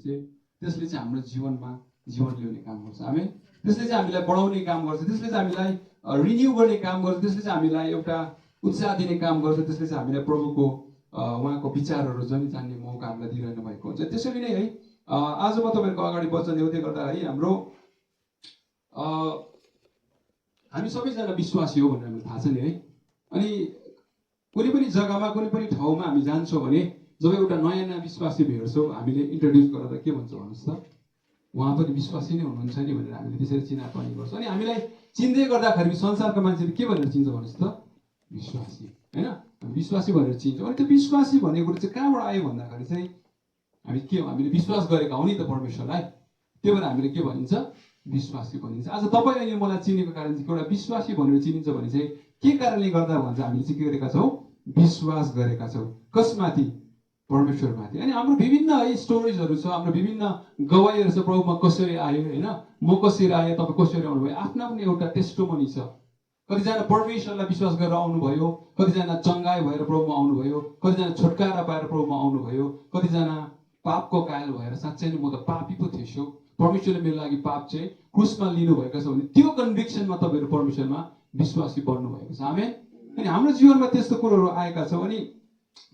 चाहिँ त्यसले चाहिँ हाम्रो जीवनमा जीवन ल्याउने काम गर्छ। आमेन। त्यसले चाहिँ हामीलाई बढाउने काम गर्छ, त्यसले चाहिँ हामीलाई रिन्यू गर्ने काम गर्छ, त्यसले चाहिँ हामीलाई एउटा उत्साह दिने काम गर्छ, त्यसले चाहिँ हामीलाई प्रभुको उहाँको विचारहरू जान्ने मौका हामीलाई दिइरहनु भएको हुन्छ। त्यसरी नै है आज म तपाईँहरूको अगाडि वचन ल्याउँदै गर्दा है हामी सबैजना विश्वासी हो भनेर हामीलाई थाहा छ नि है। अनि कुनै पनि जग्गामा कुनै पनि ठाउँमा हामी जान्छौँ भने जब एउटा नयाँ विश्वासी भेट्छौँ हामीले इन्ट्रोड्युस गरेर के भन्छ भन्नुहोस् त, उहाँ पनि विश्वासी नै हुनुहुन्छ नि भनेर हामीले त्यसरी चिनापनी गर्छौँ। अनि हामीलाई चिन्दै गर्दाखेरि संसारको मान्छेले के भनेर चिन्छ भन्नुहोस् त, विश्वासी होइन, विश्वासी भनेर चिन्छौँ। अनि त्यो विश्वासी भनेको कुरो चाहिँ कहाँबाट आयो भन्दाखेरि चाहिँ हामीले विश्वास गरेका हौ नि त परमेश्वरलाई, त्यो भएर हामीले के भनिन्छ, विश्वासी भनिन्छ। आज तपाईँ अहिले मलाई चिनेको कारण चाहिँ एउटा विश्वासी भनेर चिनिन्छ भने चाहिँ के कारणले गर्दा भन्छ, हामीले चाहिँ के गरेका छौँ, विश्वास गरेका छौँ। कसमाथि, परमेश्वरमाथि। अनि हाम्रो विभिन्न है स्टोरिजहरू छ, हाम्रो विभिन्न गवाईहरू छ, प्रभुमा कसरी आयो होइन, म कसरी आएँ, तपाईँ कसरी आउनुभयो, आफ्नो आफ्नो एउटा टेस्टोमनी छ। कतिजना परमेश्वरलाई विश्वास गरेर आउनुभयो, कतिजना चङ्गाई भएर प्रभुमा आउनुभयो, कतिजना छुटकारा पाएर प्रभुमा आउनुभयो, कतिजना पापको कायल भएर साँच्चै नै म त पापी पो थिएछु, परमेश्वरले मेरो लागि पाप चाहिँ क्रुसमा लिनुभएको छ भने त्यो कन्भिक्सनमा तपाईँहरू परमेश्वरमा विश्वासी बन्नुभएको छ। आमेन। अनि हाम्रो जीवनमा त्यस्तो कुरोहरू आएका छौँ। अनि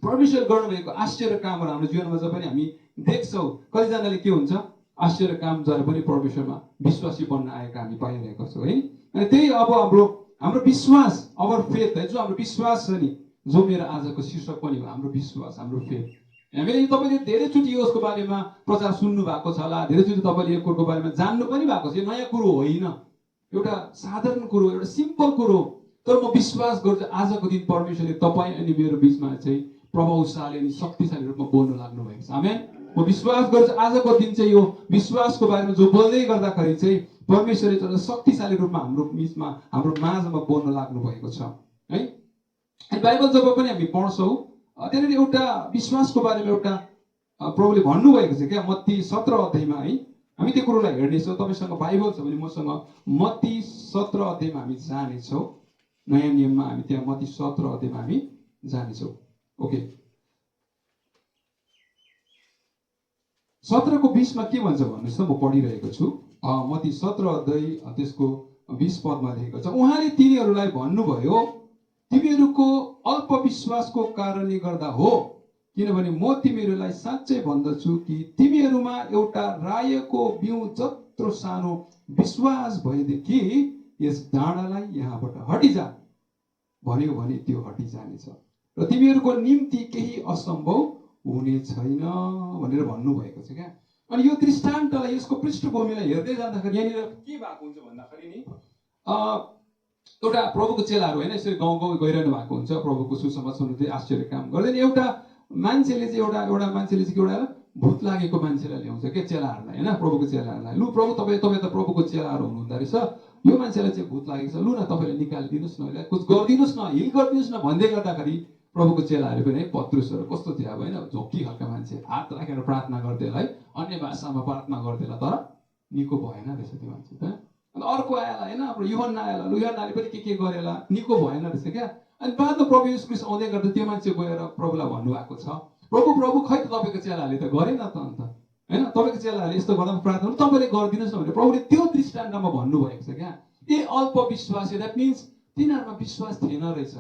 परमेश्वर गर्नुभएको आश्चर्य कामहरू हाम्रो जीवनमा जब पनि हामी देख्छौँ, कतिजनाले के हुन्छ, आश्चर्य काम जब पनि परमेश्वरमा विश्वासी बन्न आएका हामी पाइरहेका छौँ है। अनि त्यही अब हाम्रो विश्वास, अवर फेथ है, जो हाम्रो विश्वास छ नि, जो मेरो आजको शीर्षक पनि हो, हाम्रो विश्वास, हाम्रो फेथ। हामीले तपाईँले धेरैचोटि यसको बारेमा प्रचार सुन्नु भएको छ होला, धेरैचोटि तपाईँले यो कुरोको बारेमा जान्नु पनि भएको छ। यो नयाँ कुरो होइन, एउटा साधारण कुरो, एउटा सिम्पल कुरो। तर म विश्वास गर्छु आजको दिन परमेश्वरले तपाईँ अनि मेरो बिचमा चाहिँ प्रभावशाली अनि शक्तिशाली रूपमा बोल्न लाग्नु भएको छ। आमेन। म विश्वास गर्छु आजको दिन चाहिँ यो विश्वासको बारेमा जो बोल्दै गर्दाखेरि चाहिँ परमेश्वरले एउटा शक्तिशाली रूपमा हाम्रो बिचमा, हाम्रो माझमा बोल्न लाग्नु भएको छ है। अनि बाइबल जब पनि हामी पढ्छौँ त्यहाँनिर एउटा विश्वासको बारेमा एउटा प्रभुले भन्नुभएको छ क्या, मत्ती 17 अध्यायमा है। हामी त्यो कुरोलाई हेर्नेछौँ। तपाईँसँग बाइबल छ भने मसँग मत्ती 17 अध्यायमा हामी जानेछौँ। नयाँ नियममा हामी त्यहाँ मत्ती 17 अध्यायमा हामी जानेछौँ। ओके, 17को 20मा के भन्छ भन्नुहोस् त, म पढिरहेको छु। मत्ती 17 अध्याय त्यसको 20 पदमा लेखेको छ, उहाँले तिनीहरूलाई भन्नुभयो, तिमीहरूको अल्प विश्वासको कारणले गर्दा हो, किनभने म तिमीहरूलाई साँच्चै भन्दछु कि तिमीहरूमा एउटा रायको बिउ जत्रो सानो विश्वास भएदेखि यस डाँडालाई यहाँबाट हटिजा भन्यो भने त्यो हटिजानेछ र तिमीहरूको निम्ति केही असम्भव हुने छैन भनेर भन्नुभएको छ क्या। अनि यो दृष्टान्तलाई, यसको पृष्ठभूमिलाई हेर्दै जाँदाखेरि यहाँनिर के भएको हुन्छ भन्दाखेरि नि, एउटा प्रभुको चेलाहरू होइन, यसरी गाउँ गाउँ गइरहनु भएको हुन्छ, प्रभुको सुसमाचार सुन्दै आश्चर्य काम गर्दैन। एउटा मान्छेले चाहिँ एउटा भूत लागेको मान्छेलाई ल्याउँछ के, चेलाहरूलाई होइन, प्रभुको चेलाहरूलाई। लु प्रभु तपाईँ त प्रभुको चेलाहरू हुनुहुँदो रहेछ, यो मान्छेलाई चाहिँ भूत लागेको छ, लु न तपाईँले निकालिदिनुहोस् न, कुछ गरिदिनुहोस् न, हिल गरिदिनुहोस् न भन्दै गर्दाखेरि प्रभुको चेलाहरू पनि है, पत्रुसहरू कस्तो थियो अब होइन, झोकी खालका मान्छे, हात राखेर प्रार्थना गर्दैलाई, अन्य भाषामा प्रार्थना गर्दैला, तर निको भएन रहेछ त्यो मान्छे त। अनि अर्को आएला होइन, हाम्रो युहन्ना आएला, युहन्नाले पनि के गरेला, निको भएन रहेछ क्या। अनि बादमा प्रभु येशू ख्रीष्ट आउँदै गर्दा त्यो मान्छे गएर प्रभुलाई भन्नुभएको छ, प्रभु खै त तपाईँको चेलाहरूले त गरेन त अन्त होइन, तपाईँको चेलाहरूले यस्तो गर्दा प्रार्थना तपाईँले गरिदिनुहोस् न भने प्रभुले त्यो दृष्टान्तमा भन्नुभएको छ क्या। ए अल्प विश्वासी, द्याट मिन्स तिनीहरूमा विश्वास थिएन रहेछ।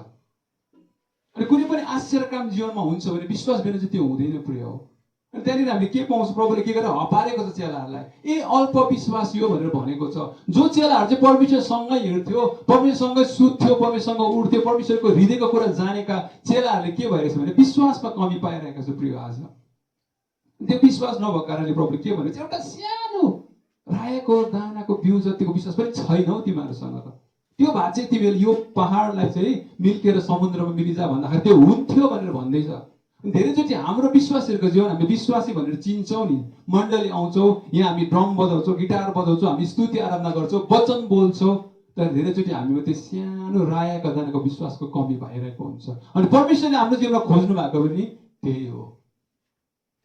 अनि कुनै पनि आश्चर्य काम जीवनमा हुन्छ भने विश्वास बिना चाहिँ त्यो हुँदैन प्रिय हो। अनि त्यहाँनिर हामीले के पाउँछ, प्रभुले के गरेर हपारेको छ चेलाहरूलाई, ए अल्प विश्वासी हो भनेर भनेको छ। जो चेलाहरू चाहिँ परमेश्वरसँगै हिँड्थ्यो, परमेश्वरसँगै सुत्थ्यो, परमेश्वरसँग उठ्थ्यो, परमेश्वरको हृदयको कुरा जानेका चेलाहरूले के भइरहेछ भने विश्वासमा कमी पाइरहेका छ प्रिय। आज त्यो विश्वास नभएको कारणले प्रभुले के भनेको छ, एउटा सानो रायाको दानाको बिउ जतिको विश्वास पनि छैन हौ तिमीहरूसँग त। त्यो भए चाहिँ तिमीहरूले यो पहाडलाई चाहिँ मिल्केर समुद्रमा मिलिजा भन्दाखेरि त्यो हुन्थ्यो भनेर भन्दैछ। धेरैचोटि हाम्रो विश्वासीहरूको जीवन हामीले विश्वासी भनेर चिन्छौँ नि, मण्डली आउँछौँ, यहाँ हामी ड्रम बजाउँछौँ, गिटार बजाउँछौँ, हामी स्तुति आराधना गर्छौँ, वचन बोल्छौँ, तर धेरैचोटि हामीमा त्यो सानो रायाका दानाको विश्वासको कमी भइरहेको हुन्छ। अनि परमेश्वरले हाम्रो जीवनमा खोज्नु भएको पनि त्यही हो,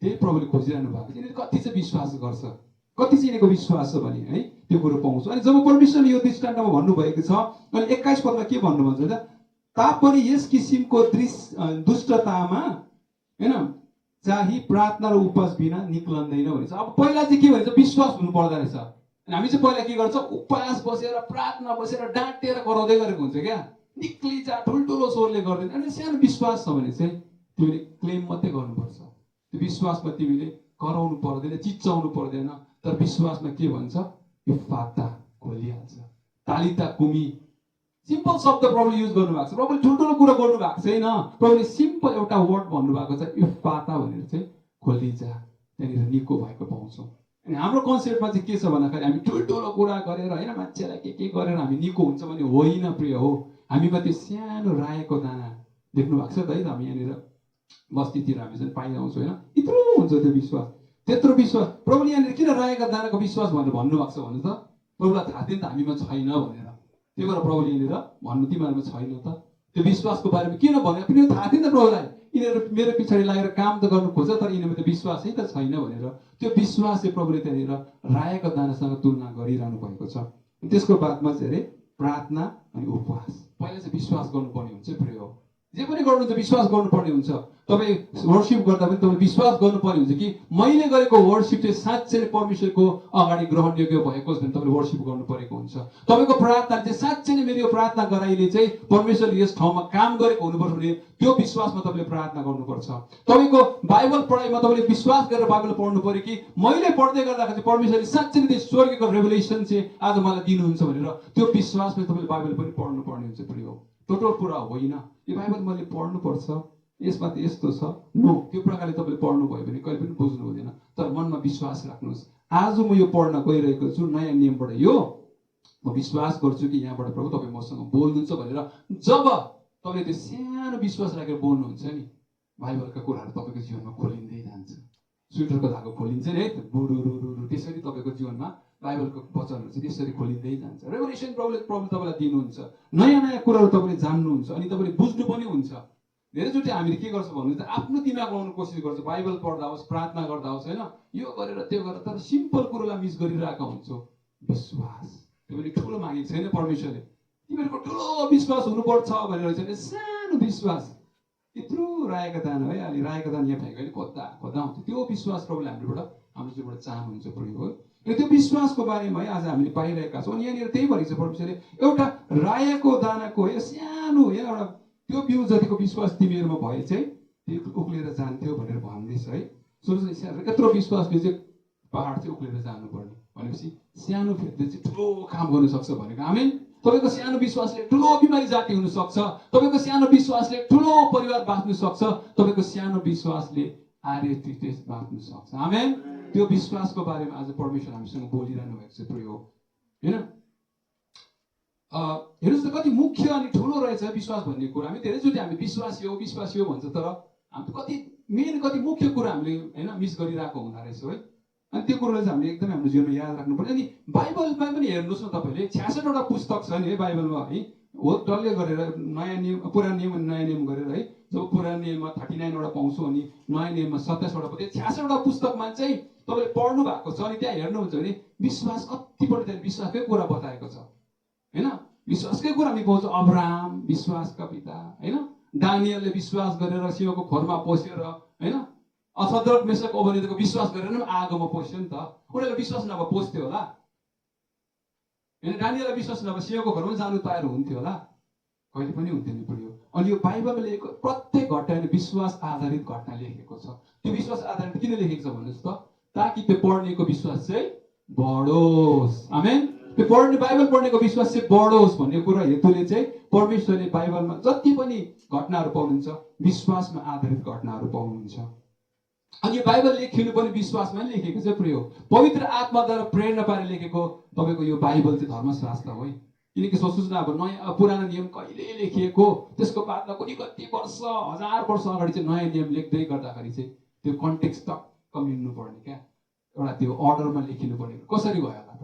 त्यही प्रभुले खोजिरहनु भएको छ। यिनीहरू कति चाहिँ विश्वास गर्छ, कति चाहिँ यिनीहरूको विश्वास छ भने है त्यो कुरो पाउँछ। अनि जब परमेश्वरले यो दृष्टान्तमा भन्नुभएको छ, अनि 21 पदमा के भन्नुहुन्छ त, तापनि यस किसिमको दुष्टतामा होइन चाहिँ प्रार्थना र उपवास बिना निक्लँदैन भनेछ। अब पहिला चाहिँ के भन्छ, विश्वास हुनु पर्दो रहेछ। अनि हामी चाहिँ पहिला के गर्छ, उपवास बसेर प्रार्थना बसेर डाँटेर कराउँदै गरेको हुन्छ क्या, निक्लिजा ठुल्ठुलो स्वरले गर्दैन। अनि सानो विश्वास छ भने चाहिँ तिमीले क्लेम मात्रै गर्नुपर्छ, त्यो विश्वासमा तिमीले कराउनु पर्दैन, चिच्चाउनु पर्दैन। तर विश्वासमा के भन्छ, यो फाटा खोलिहाल्छ। तालिता कुमी, सिम्पल शब्द प्रभुले युज गर्नुभएको छ। प्रभुले ठुल्ठुलो कुरा गर्नु भएको छैन, प्रभुले सिम्पल एउटा वर्ड भन्नुभएको छ, यो फाटा भनेर चाहिँ खोलिजा, त्यहाँनिर निको भएको पाउँछौँ। अनि हाम्रो कन्सेप्टमा चाहिँ के छ भन्दाखेरि हामी ठुल्ठुलो कुरा गरेर होइन, मान्छेलाई के गरेर हामी निको हुन्छ भने होइन प्रिय हो। हामीमा त्यो सानो रायोको दाना देख्नु भएको छ त है, हामी यहाँनिर बस्तीतिर हामी चाहिँ पाइरहन्छौँ होइन, यत्रो हुन्छ त्यो विश्वास, त्यत्रो विश्वास। प्रभुले यहाँनिर किन रायोको दानाको विश्वास भनेर भन्नुभएको छ भन्नु त, प्रभुलाई थाहा थियो नि त हामीमा छैन भनेर, त्यही भएर प्रभुले यहाँनिर भन्नु तिमीहरूमा छैन त। त्यो विश्वासको बारेमा किन भने पनि थाहा थियो नि त प्रभुलाई, यिनीहरू मेरो पछाडि लागेर काम त गर्नु खोज्छ तर यिनीहरूमा त्यो विश्वासै त छैन भनेर। त्यो विश्वास चाहिँ प्रभुले त्यहाँनिर रायोको दानासँग तुलना गरिरहनु भएको छ। त्यसको बादमा चाहिँ अरे प्रार्थना अनि उपवास। पहिला चाहिँ विश्वास गर्नुपर्ने हुन्छ प्रिय हो, जे पनि गर्नुहुन्छ विश्वास गर्नुपर्ने हुन्छ। तपाईँ वर्शिप गर्दा पनि तपाईँले विश्वास गर्नुपर्ने हुन्छ कि मैले गरेको वर्शिप चाहिँ साँच्चै नै परमेश्वरको अगाडि ग्रहणयोग्य भएको छ भने तपाईँले वर्शिप गर्नु परेको हुन्छ। तपाईँको प्रार्थना चाहिँ साँच्चै नै मेरो यो प्रार्थना गराइले चाहिँ परमेश्वरले यस ठाउँमा काम गरेको हुनुपर्छ भने त्यो विश्वासमा तपाईँले प्रार्थना गर्नुपर्छ। तपाईँको बाइबल पढाइमा तपाईँले विश्वास गरेर बाइबल पढ्नु पर्यो कि मैले पढ्दै गर्दाखेरि चाहिँ परमेश्वरले साँच्चै नै त्यो स्वर्गको रेभुलेसन चाहिँ आज मलाई दिनुहुन्छ भनेर त्यो विश्वासमा तपाईँले बाइबल पनि पढ्नु पर्ने हुन्छ प्रिय हो। टोटल कुरा होइन यो बाइबल मैले पढ्नुपर्छ यसमा त यस्तो छ, नो, त्यो प्रकारले तपाईँले पढ्नुभयो भने कहिले पनि बुझ्नु हुँदैन। तर मनमा विश्वास राख्नुहोस्, आज म यो पढ्न गइरहेको छु नयाँ नियमबाट, यो म विश्वास गर्छु कि यहाँबाट प्रभु तपाईँ मसँग बोल्नुहुन्छ भनेर जब तपाईँले त्यो सानो विश्वास राखेर बोल्नुहुन्छ नि, बाइबलका कुराहरू तपाईँको जीवनमा खोलिँदै जान्छ। स्वेटरको धागो खोलिन्छ नि है, बुडुरुरु त्यसरी तपाईँको जीवनमा बाइबलको वचनहरू चाहिँ त्यसरी खोलिँदै जान्छ। रेभुलेसन प्रभुले तपाईँलाई दिनुहुन्छ, नयाँ नयाँ कुराहरू तपाईँले जान्नुहुन्छ अनि तपाईँले बुझ्नु पनि हुन्छ। धेरैचोटि हामीले के गर्छ भन्नु त आफ्नो दिमाग लगाउनु कोसिस गर्छ, बाइबल पढ्दा होस् प्रार्थना गर्दा होस् होइन, यो गरेर त्यो गरेर, तर सिम्पल कुरोलाई मिस गरिरहेका हुन्छौँ। विश्वास तिमीले ठुलो मागेको छैन परमेश्वरले, तिमीहरूको ठुलो विश्वास हुनुपर्छ भनेर चाहिँ सानो विश्वास, यत्रो रायोको दाना है, अलि रायोको दाना यहाँ फ्याँक्यो भने खोज्दा खोज्दा हुन्छ। त्यो विश्वास प्रभुले हाम्रोबाट हाम्रो जीवनबाट चाहनुहुन्छ प्रभु हो। र त्यो विश्वासको बारेमा है आज हामीले पाइरहेका छौँ। अनि यहाँनिर त्यही भनेको छ परमेश्वरले, एउटा रायोको दानाको है सानो एउटा त्यो बिउ जतिको विश्वास तिमीहरूमा भए चाहिँ त्यो उक्लेर जान्थ्यो भनेर भन्दैछ है। सोच्नु यत्रो विश्वासले चाहिँ पहाड चाहिँ उक्लेर जानुपर्ने भनेपछि सानो फेदले चाहिँ ठुलो काम गर्न सक्छ भनेको। आमेन। तपाईँको सानो विश्वासले ठुलो बिमारी जाति हुन सक्छ, तपाईँको सानो विश्वासले ठुलो परिवार बाँच्नु सक्छ, तपाईँको सानो विश्वासले आर्यतितेश बाँच्नु सक्छ। आमेन। त्यो विश्वासको बारेमा आज परमेश्वर हामीसँग बोलिरहनु भएको छ प्रिय हो होइन। हेर्नुहोस् त कति मुख्य अनि ठुलो रहेछ विश्वास भन्ने कुरा। हामी धेरैचोटि हामी विश्वासी हो भन्छ, तर हामी कति मेन कति मुख्य कुरा हामीले होइन मिस गरिरहेको हुँदो रहेछ है। अनि त्यो कुरोलाई चाहिँ हामीले एकदमै हाम्रो जीवनमा याद राख्नुपर्छ। अनि बाइबलमा पनि हेर्नुहोस् न तपाईँले 66वटा पुस्तक छ नि है बाइबलमा है, हो डल्लै गरेर नयाँ नियम पुरानो नियम अनि नयाँ नियम गरेर है। जब पुरानो नियममा 39वटा पाउँछौँ अनि नयाँ नियममा 27वटा, 66वटा पुस्तकमा चाहिँ तपाईँले पढ्नु भएको छ। अनि त्यहाँ हेर्नुहुन्छ भने विश्वास कतिपल्ट त्यहाँ विश्वासकै कुरा बताएको छ होइन। विश्वासकै कुरा हामी पाउँछौँ, अब्राहम विश्वासका पिता होइन, दानियलले विश्वास गरेर सिंहको खोरमा पसेर होइन, अशद्रक मेशक अबेदनेगोको विश्वास गरेर पनि आगोमा पस्यो नि त। उनीहरूले विश्वास नभए पस्थ्यो होला होइन, दानियललाई विश्वास नभए सिंहको घरमा जानु पाएर हुन्थ्यो होला, कहिले पनि हुन्थेन पऱ्यो। अनि यो बाइबलमा लेखेको प्रत्येक घटना विश्वास आधारित घटना लेखेको छ। त्यो विश्वास आधारित किन लेखेको छ भन्नुहोस् त, ताकि त्यो पढ्नेको विश्वास चाहिँ बढोस्। आमेन। त्यो पढ्ने बाइबल पढ्नेको विश्वास चाहिँ बढोस् भन्ने कुरा हेतुले चाहिँ परमेश्वरले बाइबलमा जति पनि घटनाहरू पाउनुहुन्छ विश्वासमा आधारित घटनाहरू पाउनुहुन्छ। अनि यो बाइबल लेखिनु पनि विश्वासमा नै लेखेको छ प्रिय हो। पवित्र आत्माद्वारा प्रेरणा पारेर लेखेको तपाईँको यो बाइबल चाहिँ धर्मशास्त्र हो। किनकि सोच्नुहोस् न, अब नयाँ पुरानो नियम कहिले लेखिएको, त्यसको बादमा कुनै कति वर्ष 1000 वर्ष अगाडि चाहिँ नयाँ नियम लेख्दै गर्दाखेरि चाहिँ त्यो कन्टेक्स्ट टक्क मिल्नु पर्ने क्या, एउटा त्यो अर्डरमा लेखिनु पर्ने। कसरी भयो होला त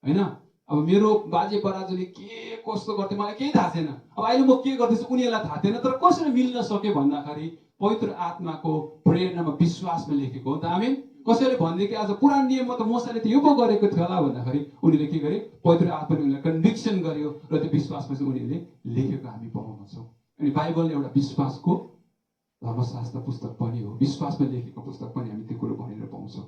होइन। अब मेरो बाजे बराजुले के कस्तो गर्थे मलाई केही थाहा छैन, अब अहिले म के गर्दैछु उनीहरूलाई थाहा थिएन, तर कसरी मिल्न सक्यो भन्दाखेरि पवित्र आत्माको प्रेरणामा विश्वासमा लेखेको हो नि त। आमेन। कसैले भन्दै कि आज पुरानो नियममा त मोसाले त यो पो गरेको थियो होला भन्दाखेरि उनीहरूले के गरे, पवित्र आत्माले उनीहरूलाई कन्भिक्सन गर्यो र त्यो विश्वासमा चाहिँ उनीहरूले लेखेको हामी पाउँछौँ। अनि बाइबल एउटा विश्वासको धर्मशास्त्र पुस्तक पनि हो, विश्वासमा लेखेको पुस्तक पनि हामी त्यो कुरो भनेर पाउँछौँ।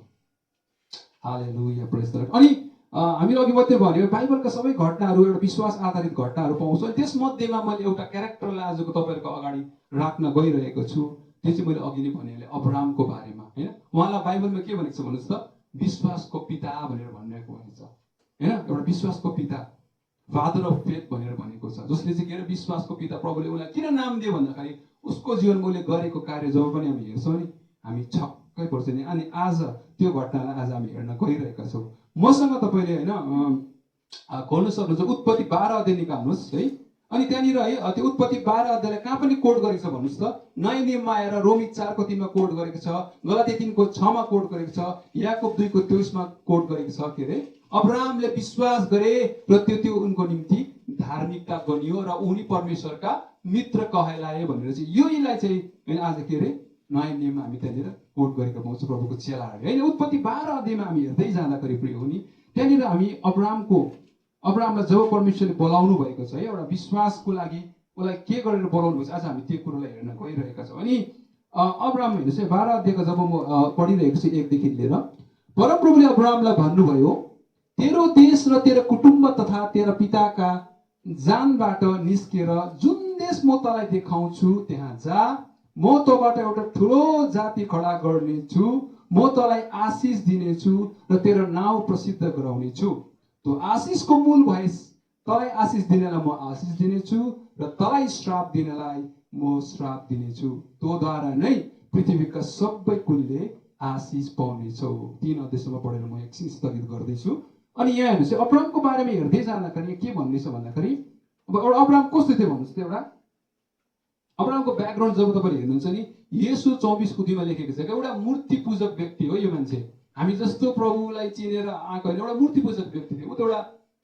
हालेलुया, प्रेज द लर्ड। अनि हामीले अघि मात्रै भन्यो बाइबलका सबै घटनाहरू एउटा विश्वास आधारित घटनाहरू पाउँछौँ। अनि त्यसमध्येमा मैले एउटा क्यारेक्टरलाई आजको तपाईँहरूको अगाडि राख्न गइरहेको छु। त्यो चाहिँ मैले अघि नै भने अब्रामको बारेमा, होइन। उहाँलाई बाइबलमा के भनेको छ भन्नुहोस् त, विश्वासको पिता भनेर भनिरहेको भनेको छ, होइन। एउटा विश्वासको पिता, फादर अफ फेथ भनेर भनेको छ, जसले चाहिँ के अरे विश्वासको पिता। प्रभुले उसलाई किन नाम दियो भन्दाखेरि उसको जीवनमा उसले गरेको कार्य जब पनि हामी हेर्छौँ नि हामी छक्कै पर्छ नि। अनि आज त्यो घटनालाई आज हामी हेर्न गइरहेका छौँ। मसँग तपाईँले होइन खोल्न सक्नुहुन्छ उत्पत्ति 12 अध्याय निकाल्नुहोस् है। अनि त्यहाँनिर है त्यो उत्पत्ति 12 अध्यायलाई कहाँ पनि कोड गरेको छ भन्नुहोस् त, नयाँ नियममा आएर रोमी 4:3 कोड गरेको छ, गलाती 3:6 कोड गरेको छ, याकुब 2:23 कोड गरेको छ। के अरे अब्राहमले विश्वास गरे र त्यो उनको निम्ति धार्मिकता बनियो र उनी परमेश्वरका मित्र कहलाए भनेर चाहिँ योलाई चाहिँ आज के अरे नयाँ नियममा हामी त्यहाँनिर कोड गरेको पाउँछौँ प्रभुको चेलाहरूले, होइन। उत्पत्ति 12 अध्यायमा हामी हेर्दै जाँदाखेरि प्रिय हो नि, त्यहाँनिर हामी अब्राहमलाई जब परमेश्वरले बोलाउनु भएको छ है एउटा विश्वासको लागि, उसलाई के गरेर बोलाउनु भएको छ, आज हामी त्यो कुरोलाई हेर्न गइरहेका छौँ। अनि अब्राहम हेर्नुहोस् है 12 अध्यायको जब म पढिरहेको छु 1 देखि लिएर, परमप्रभुले अब्राहमलाई भन्नुभयो, तेरो देश र तेरो कुटुम्ब तथा तेरा पिताका जानबाट निस्केर जुन देश म तँलाई देखाउँछु त्यहाँ जा। म तँबाट एउटा ठुलो जाति खडा गर्नेछु, म तँलाई आशिष दिनेछु र तेरो नाउँ प्रसिद्ध गराउनेछु। तो आशिषको मूल भएस तँलाई आशिष दिनेलाई म आशिष दिनेछु र तँलाई श्राप दिनेलाई म श्राप दिनेछु। तँद्वारा नै पृथ्वीका सबै कुलले आशिष पाउनेछौ। 3 अध्यायसम्म पढेर म एकछिन स्थगित गर्दैछु। अनि यहाँ हेर्नुहोस् अब्राहमको बारेमा हेर्दै जाँदाखेरि के भन्दैछ भन्दाखेरि अब एउटा अब्राहम कस्तो थियो भन्नुहोस् त। एउटा अब्राहमको ब्याकग्राउन्ड जब तपाईँले हेर्नुहुन्छ नि येशू 24:2 लेखेको छ कि एउटा मूर्ति पूजक व्यक्ति हो यो मान्छे। हामी जस्तो प्रभुलाई चिनेर आएको होइन, एउटा मूर्ति पूजक व्यक्ति थियो। ऊ त एउटा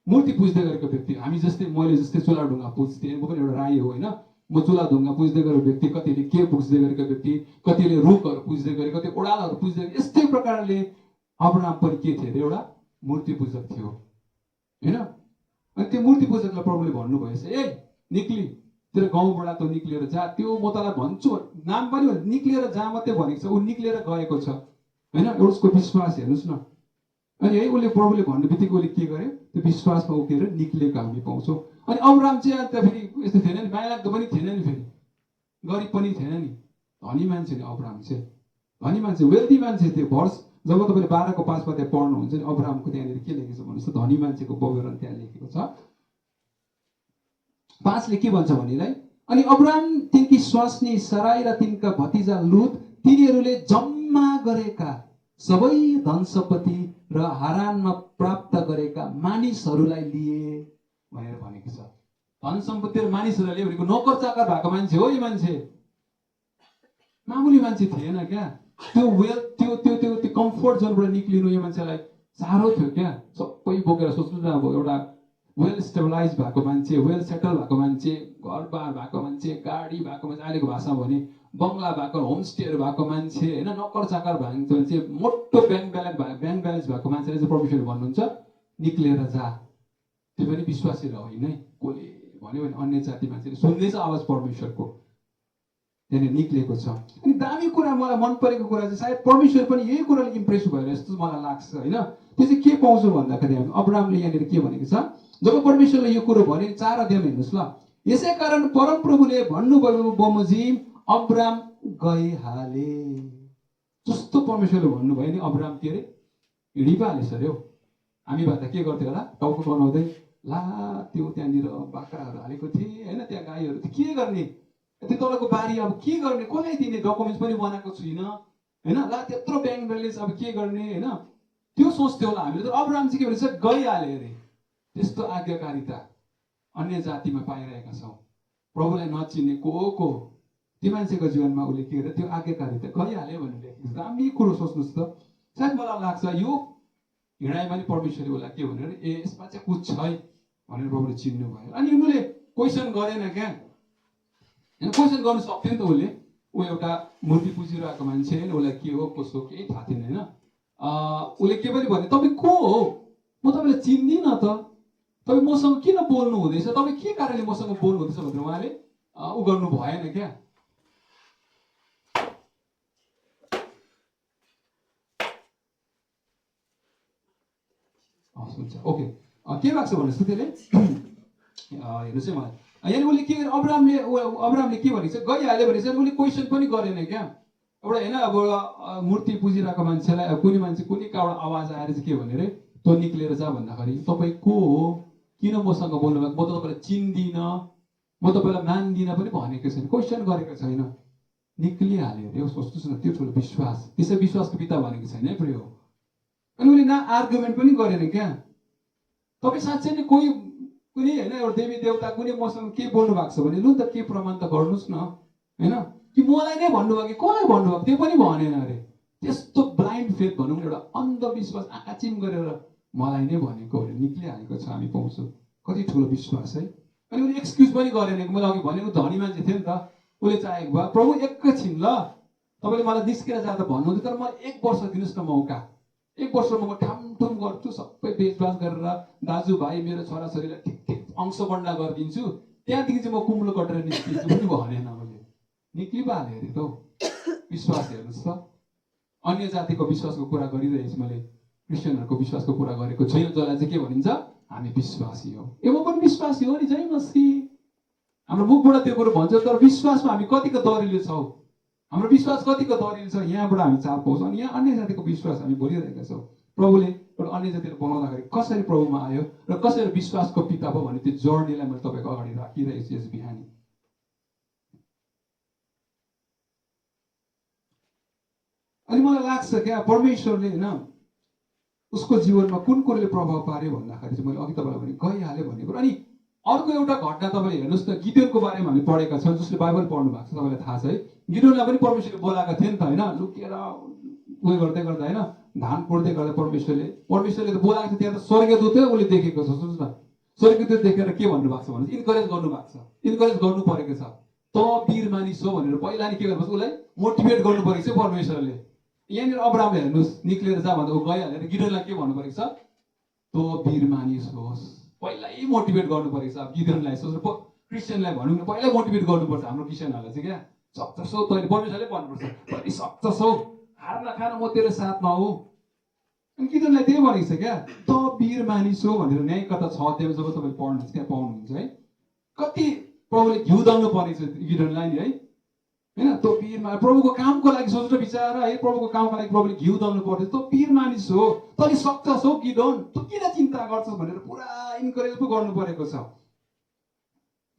मूर्ति पुज्दै गरेको व्यक्ति, हामी जस्तै मैले जस्तै चुला ढुङ्गा पुज्थेँ, म पनि एउटा राई हो होइन। म चुला ढुङ्गा पुज्दै गरेको व्यक्ति, कतिले के पुज्दै गरेको व्यक्ति, कतिले रुखहरू पुज्दै गरे, कति ओडालहरू पुज्दै गरे। यस्तै प्रकारले अब्राहम पनि के थियो अरे एउटा मूर्ति पूजक थियो, होइन। अनि त्यो मूर्ति पूजकलाई प्रभुले भन्नुभएछ, ए निक्ली तेरो गाउँबाट त निक्लिएर जा, त्यो म तँलाई भन्छु नाम पनि निक्लिएर जा मात्रै भनेको छ, ऊ निक्लिएर गएको छ, होइन। उसको विश्वास हेर्नुहोस् न। अनि है उसले प्रभुले भन्ने बित्तिकै उसले के गर्यो, त्यो विश्वासमा उकेर निक्लेको हामी पाउँछौँ। अनि अब्राहम चाहिँ अन्त फेरि यस्तो थिएन नि, माया लाग्दो पनि थिएन नि, फेरि गरिब पनि थिएन नि, धनी मान्छे नि अब्राहम चाहिँ, धनी मान्छे, वेल्दी मान्छे थियो। भर्स जब तपाईँले 12:5 त्यहाँ पढ्नुहुन्छ नि अब्राहमको त्यहाँनिर के लेखेको छ भन्नुहोस् त, धनी मान्छेको विवरण त्यहाँ लेखेको छ। 5ले के भन्छ भनेलाई, अनि अब्राहम तिनकी स्वास्नी सराई र तिनका भतिजा लुत तिनीहरूले जम्मा गरेका सबै धन सम्पत्ति र हारानमा प्राप्त गरेका मानिसहरूलाई लिए भनेर भनेको छ। धन सम्पत्ति र मानिसहरूलाई लिए भनेको नोकर चाकर भएको मान्छे हो यो मान्छे, मामुली मान्छे थिएन क्या। त्यो वेल्थ त्यो त्यो त्यो त्यो कम्फोर्ट जोनबाट निक्लिनु यो मान्छेलाई साह्रो थियो क्या। सबै बोकेर सोच्नु न, अब एउटा वेल स्टेबलाइज भएको मान्छे, वेल सेटल भएको मान्छे, घरबार भएको मान्छे, गाडी भएको मान्छे, अहिलेको भाषामा भने बङ्गला भएको, होमस्टेहरू भएको मान्छे, होइन, नक्कर चाकर भएको मान्छे, मोटो ब्याङ्क ब्यालेन्स भएको मान्छेले चाहिँ परमेश्वरले भन्नुहुन्छ निक्लिएर जा। त्यो पनि विश्वासी होइन है, कसले भन्यो भने अन्य जाति मान्छेले सुन्दैछ आवाज परमेश्वरको, त्यहाँनिर निक्लिएको छ। अनि दामी कुरा मलाई मन परेको कुरा चाहिँ सायद परमेश्वर पनि यही कुराले इम्प्रेस भएर जस्तो मलाई लाग्छ, होइन। त्यो चाहिँ के पाउँछौँ भन्दाखेरि हामी अब्राहमले यहाँनिर के भनेको छ, जब परमेश्वरले यो कुरो भने 4 अध्यायमा हेर्नुहोस् ल, यसै कारण परमप्रभुले भन्नुभयो बमोजिम अब्राम गइहाले। जस्तो परमेश्वरले भन्नुभयो नि अब्राम के अरे हिँडी पो हालेछ अरे हौ। हामी भए त के गर्थ्यो होला, टाउको बनाउँदै ला त्यो त्यहाँनिर बाख्राहरू हालेको थिएँ, होइन, त्यहाँ गाईहरू थियो, के गर्ने, त्यो तलको बारी अब के गर्ने, कसलाई दिने, डकुमेन्ट्स पनि बनाएको छुइनँ, होइन, ला त्यत्रो ब्याङ्क ब्यालेन्स अब के गर्ने, होइन, त्यो सोच्थ्यो होला हामीले। तर अब्राहम चाहिँ के भन्छ गइहाले अरे। त्यस्तो आज्ञाकारिता अन्य जातिमा पाइरहेका छौँ। प्रभुलाई नचिन्ने को त्यो मान्छेको जीवनमा उसले के गर्यो, त्यो आज्ञाकारिता गइहाल्यो भनेर लेखेको छ। दामी कुरो सोच्नुहोस् त। सायद मलाई लाग्छ यो हिँडाइमा नि परमेश्वरले उसलाई के भनेर ए यसमा चाहिँ कुछ छ है भनेर प्रभुले चिन्नु भयो। अनि उनीहरूले क्वेसन गरेन क्या, क्वेसन गर्नु सक्थ्यो नि त। ऊ एउटा मूर्ति पुजिरहेको मान्छे, उसलाई के हो कसो केही थाहा थिएन, होइन। उसले के पनि भने तपाईँ को हो, म तपाईँलाई चिन्दिनँ त, तपाईँ मसँग किन बोल्नु हुँदैछ, तपाईँ के कारणले मसँग बोल्नु हुँदैछ भनेर उहाँले ऊ गर्नु भएन क्या। हस् हुन्छ ओके के भएको छ भन्नुहोस् त त्यसले हेर्नुहोस् है मलाई यहाँ उसले के अब्रामले के भनेको छ गइहाल्यो भने चाहिँ उसले क्वेसन पनि गरेन क्या एउटा होइन अब मूर्ति पुजिरहेको मान्छेलाई अब कुनै मान्छे कुनै काबाट आवाज आएर चाहिँ के भने रे तँ निक्लेर जा भन्दाखेरि तपाईँ को हो किन मसँग बोल्नुभएको म त तपाईँलाई चिन्दिनँ म तपाईँलाई मान्दिनँ पनि भनेको छैन क्वेसन गरेको छैन निक्लिहाल्यो अरे सोच्नुहोस् न त्यो ठुलो विश्वास त्यसै विश्वासको पिता भनेको छैन है प्रिय अनि उसले न आर्गुमेन्ट पनि गरेन क्या तपाईँ साँच्चै नै कोही कुनै होइन एउटा देवी देवता कुनै मसँग के बोल्नु भएको छ भने लु त के प्रमाण त गर्नुहोस् न होइन कि मलाई नै भन्नुभयो कि कसलाई भन्नुभयो त्यो पनि भनेन अरे त्यस्तो ब्लाइन्ड फेथ भनौँ न एउटा अन्धविश्वास आँखा चिम गरेर मलाई नै भनेको अरे निक्लिहालेको छ हामी पाउँछौँ कति ठुलो विश्वास है अनि उसले एक्सक्युज पनि गरेन मैले अघि भनेको धनी मान्छे थियो नि त उसले चाहेको भयो प्रभु एकैछिन ल तपाईँले मलाई निस्केर जाँदा भन्नुहुन्छ तर मलाई 1 वर्ष दिनुहोस् न मौका 1 वर्षमा म ठामठुम गर्छु सबै बेचबाच गरेर दाजुभाइ मेरो छोराछोरीलाई ठिक ठिक अंश बन्डा गरिदिन्छु त्यहाँदेखि चाहिँ म कुम्लो कटेर निस्किन्छु पनि भनेन मैले निक्लि पो हालेँ अरे त विश्वास हेर्नुहोस् त अन्य जातिको विश्वासको कुरा गरिरहेछु मैले क्रिस्चियनहरूको विश्वासको कुरा गरेको छैन जसलाई चाहिँ के भनिन्छ हामी विश्वासी हौ ए म पनि विश्वासी हो नि जय मसीह हाम्रो मुखबाट त्यो कुरो भन्छ तर विश्वासमा हामी कतिको दरिलो छौँ हाम्रो विश्वास कतिको दरिलो छ यहाँबाट हामी चाल पाउँछौँ अनि यहाँ अन्य जातिको विश्वास हामी बोलिरहेका छौँ प्रभुले एउटा अन्य जातिहरू बनाउँदाखेरि कसरी प्रभुमा आयो र कसरी विश्वासको पिता भयो भने त्यो जर्नीलाई मैले तपाईँको अगाडि राखिरहेको छु यस बिहानी अनि मलाई लाग्छ क्या परमेश्वरले होइन उसको जीवनमा कुन कुरोले प्रभाव पार्यो भन्दाखेरि चाहिँ मैले अघि तपाईँलाई भने गइहाल्यो भन्ने कुरो अनि अर्को एउटा घटना तपाईँले हेर्नुहोस् न गिदेयोनको बारेमा हामी पढेका छौँ जसले बाइबल पढ्नु भएको छ तपाईँलाई थाहा छ है गिदेयोनलाई पनि परमेश्वरले बोलाएको थियो नि त होइन लुकेर उयो गर्दै गर्दा होइन धान कुट्दै गर्दा परमेश्वरले त बोलाएको थियो त्यहाँ त स्वर्गदूतै उसले देखेको छ सुन्नुहोस् न स्वर्गदूत देखेर के भन्नुभएको छ भने इन्करेज गर्नुभएको छ इन्करेज गर्नु परेको छ त वीर मानिस हो भनेर पहिला नि के गर्नुपर्छ उसलाई मोटिभेट गर्नु परेको छ परमेश्वरले यहाँनिर अब्राम हेर्नुहोस् निक्लेर जा भन्दा ऊ गइहालेर गिदेयोनलाई के भन्नु परेको छ तँ वीर मानिस होस् पहिल्यै मोटिभेट गर्नु परेको छ अब गिदेयोनलाई क्रिस्चियनलाई भनौँ न पहिल्यै मोटिभेट गर्नुपर्छ हाम्रो क्रिस्चियनहरूलाई चाहिँ क्या सक्छौ तैँले परमेश्वरले भन्नुपर्छ तैँले सक्छौ हार नखान म तेरो साथमा हो अनि गिदेयोनलाई त्यही भनेको छ क्या त वीर मानिस हो भनेर न्यायकथा 6 अध्यायमा जब तपाईँले पढ्नुहुन्छ त्यहाँ पाउनुहुन्छ है कति प्रभुले घिउ दल्नु परेको छ गिदेयोनलाई नि है होइन त्यो वीरमा प्रभुको कामको लागि सोच्नु विचार है प्रभुको कामको लागि प्रभुले घिउ दल्नु पर्छ तँ वीर मानिस हो तैँले सक्छस् हौ गिदेयोन तँ किन चिन्ता गर्छस् भनेर पुरा इन्करेज पो गर्नु परेको छ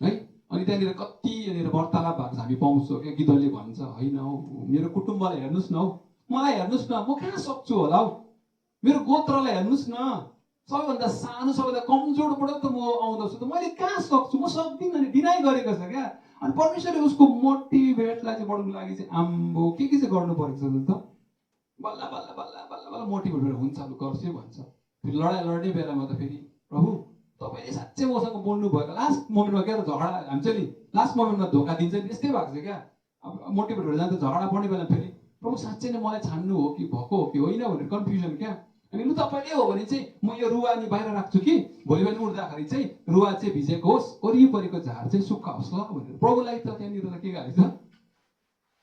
है अनि त्यहाँनिर कति यहाँनिर वार्तालाप भएको छ हामी पाउँछौँ क्या गिदेयोनले भन्छ होइन हौ मेरो कुटुम्बलाई हेर्नुहोस् न हौ मलाई हेर्नुहोस् न म कहाँ सक्छु होला हौ मेरो गोत्रलाई हेर्नुहोस् न सबैभन्दा सानो सबैभन्दा कमजोरबाट त म आउँदछु त मैले कहाँ सक्छु म सक्दिनँ नि डिनाइ गरेको छ क्या अनि परमेश्वरले उसको मोटिभेटलाई चाहिँ बढाउनु लागि चाहिँ आम्बो के चाहिँ गर्नु परेको छ त बल्ल बल्ल बल्ल बल्ल बल्ल मोटिभेट भएर हुन्छ लु गर्छु भन्छ फेरि लडाइँ लड्ने बेलामा त फेरि प्रभु तपाईँले साँच्चै मसँग बोल्नु भएको लास्ट मोमेन्टमा क्या झगडा हुन्छ नि लास्ट मोमेन्टमा धोका दिन्छ नि यस्तै भएको छ क्या अब मोटिभेट भएर जाँदा झगडा पर्ने बेला फेरि प्रभु साँच्चै नै मलाई छान्नु हो कि भएको हो कि होइन भनेर कन्फ्युजन क्या अनि लु तपाईँले हो भने चाहिँ म यो रुवा नि बाहिर राख्छु कि भोलि बिहान उठ्दाखेरि चाहिँ रुवा चाहिँ भिजेको होस् वरिपरिको झार चाहिँ सुक्खा होस् ल भनेर प्रभुलाई त त्यहाँनिर त के गरेको छ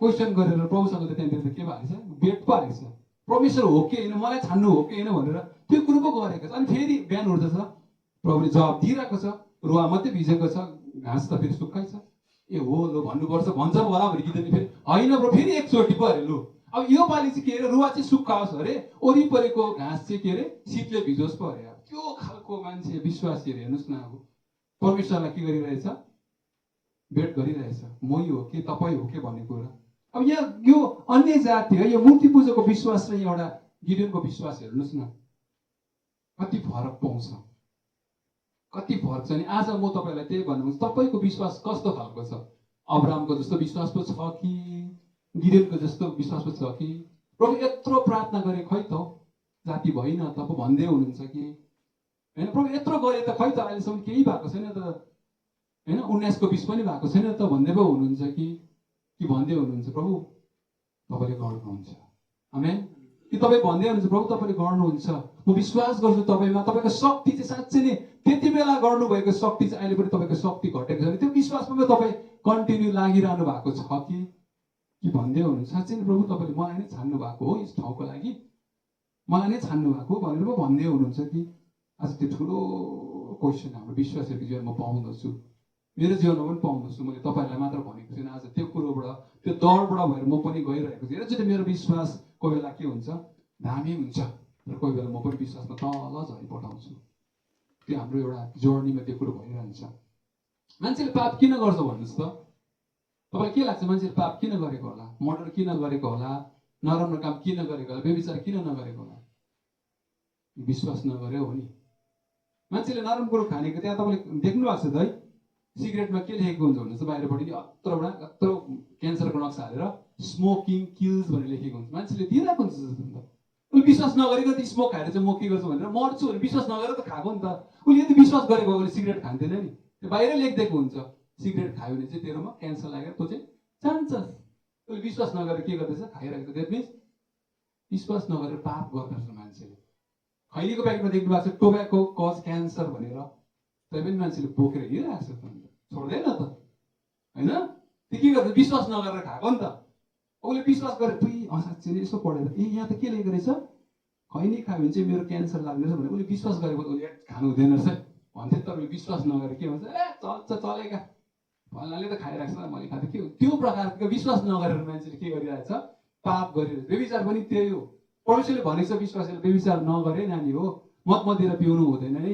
क्वेसन गरेर प्रभुसँग त त्यहाँनिर त के भएको छ बेट पारेको छ परमेश्वर हो कि होइन मलाई छान्नु हो कि होइन भनेर त्यो कुरो पो गरेको छ अनि फेरि बिहान उठ्दछ प्रभुले जवाब दिइरहेको छ रुवा मात्रै भिजेको छ घाँस त फेरि सुक्खै छ ए हो लु भन्नुपर्छ भन्छ होला भने गिदेयोनले फेरि होइन ब्रो फेरि एकचोटि पो अरे लु अब यो पालि चाहिँ के अरे रुवा चाहिँ सुक्खा होस् अरे वरिपरिको घाँस चाहिँ के अरे शीतले भिजोस् पो अरे त्यो खालको मान्छे विश्वासीहरू हेर्नुहोस् न अब परमेश्वरलाई के गरिरहेछ भेट गरिरहेछ मै हो कि तपाईँ हो कि भन्ने कुरा अब यहाँ यो अन्य जाति है यो मूर्ति पूजाको विश्वास र एउटा गिदेयोनको विश्वास हेर्नुहोस् न कति फरक पाउँछ कति फरक छ नि आज म तपाईँलाई त्यही भन्नु तपाईँको विश्वास कस्तो खालको छ अब्रामको जस्तो विश्वास पो छ कि गिदेयोनको जस्तो विश्वास पो छ कि प्रभु यत्रो प्रार्थना गरे खै त जाति भइन त पो भन्दै हुनुहुन्छ कि होइन प्रभु यत्रो गरे त खै त अहिलेसम्म केही भएको छैन त होइन 19 को 20 पनि भएको छैन त भन्दै पो हुनुहुन्छ कि भन्दै हुनुहुन्छ प्रभु तपाईँले गर्नुहुन्छ आमेन कि तपाईँ भन्दै हुनुहुन्छ प्रभु तपाईँले गर्नुहुन्छ म विश्वास गर्छु तपाईँमा तपाईँको शक्ति चाहिँ साँच्चै नै त्यति बेला गर्नुभएको शक्ति चाहिँ अहिले पनि तपाईँको शक्ति घटेको छ त्यो विश्वासमा तपाईँ कन्टिन्यू लागिरहनु भएको छ कि भन्दै हुनुहुन्छ साँच्चै नै प्रभु तपाईँले मलाई नै छान्नु भएको हो यस ठाउँको लागि मलाई नै छान्नु भएको भनेर पो भन्दै हुनुहुन्छ कि आज त्यो ठुलो क्वेसन हाम्रो विश्वासहरूको जीवनमा पाउँदछु, मेरो जीवनमा पनि पाउँदछु। मैले तपाईँहरूलाई मात्र भनेको छैन, आज त्यो कुरोबाट त्यो दौडबाट भएर म पनि गइरहेको छु। धेरैचोटि मेरो विश्वास कोही बेला के हुन्छ, दामी हुन्छ, र कोही बेला म पनि विश्वासमा तल झरिपठाउँछु। त्यो हाम्रो एउटा जर्नीमा त्यो कुरो भइरहन्छ। मान्छेले पाप किन गर्छ भन्नुहोस् त? तपाईँलाई के लाग्छ मान्छेले पाप किन गरेको होला? मर्डर किन गरेको होला? नराम्रो काम किन गरेको होला? व्यभिचार किन नगरेको होला? विश्वास नगर्यो हो नि। मान्छेले नराम्रो कुरो खानेको त्यहाँ तपाईँले देख्नु भएको छ त है, सिगरेटमा के लेखेको हुन्छ भन्नुहोस् त? बाहिरपट्टि यत्रो क्यान्सरको नक्सा हालेर स्मोकिङ किल्स भनेर लेखेको हुन्छ। मान्छेले दिइरहेको हुन्छ त। उसले विश्वास नगरेको त स्मोक खाएर चाहिँ म के गर्छु भनेर मर्छु भनेर विश्वास नगरेर त खाएको नि त। उसले यदि विश्वास गरेको उसले सिगरेट खान्थेन नि। त्यो बाहिर लेखिदिएको हुन्छ, सिगरेट खायो भने चाहिँ तेरोमा क्यान्सर लागेर तँ चाहिँ चान्सेस। उसले विश्वास नगरेर के गर्दैछ, खाइरहेको छ। द्याट मिन्स विश्वास नगरेर पाप गर्दछ मान्छेले। खैनीको प्याकेटमा देख्नु भएको छ टोब्याको कज क्यान्सर भनेर, तै पनि मान्छेले बोकेर हिँडिरहेको छ, छोड्दैन त होइन। त्यो के गर्छ, विश्वास नगरेर खाएको नि त। उसले विश्वास गरेर साँच्चै नै यसो पढेर यहाँ त के लेखेको रहेछ, खैनी खायो भने चाहिँ मेरो क्यान्सर लाग्दैन भने उसले विश्वास गरेको उसले खानु हुँदैन रहेछ भन्थे। तर उसले विश्वास नगरेर के भन्छ, चल्छ चलेका, फलानाले त खाइरहेको छ मैले खाँदा के हो। त्यो प्रकारको विश्वास नगरेर मान्छेले के गरिरहेछ, पाप गरिरहेछ। व्यभिचार पनि त्यही हो। परमेश्वरले भनेको छ विश्वासले व्यभिचार नगरे नानी हो, मद मदिरा पिउनु हुँदैन है,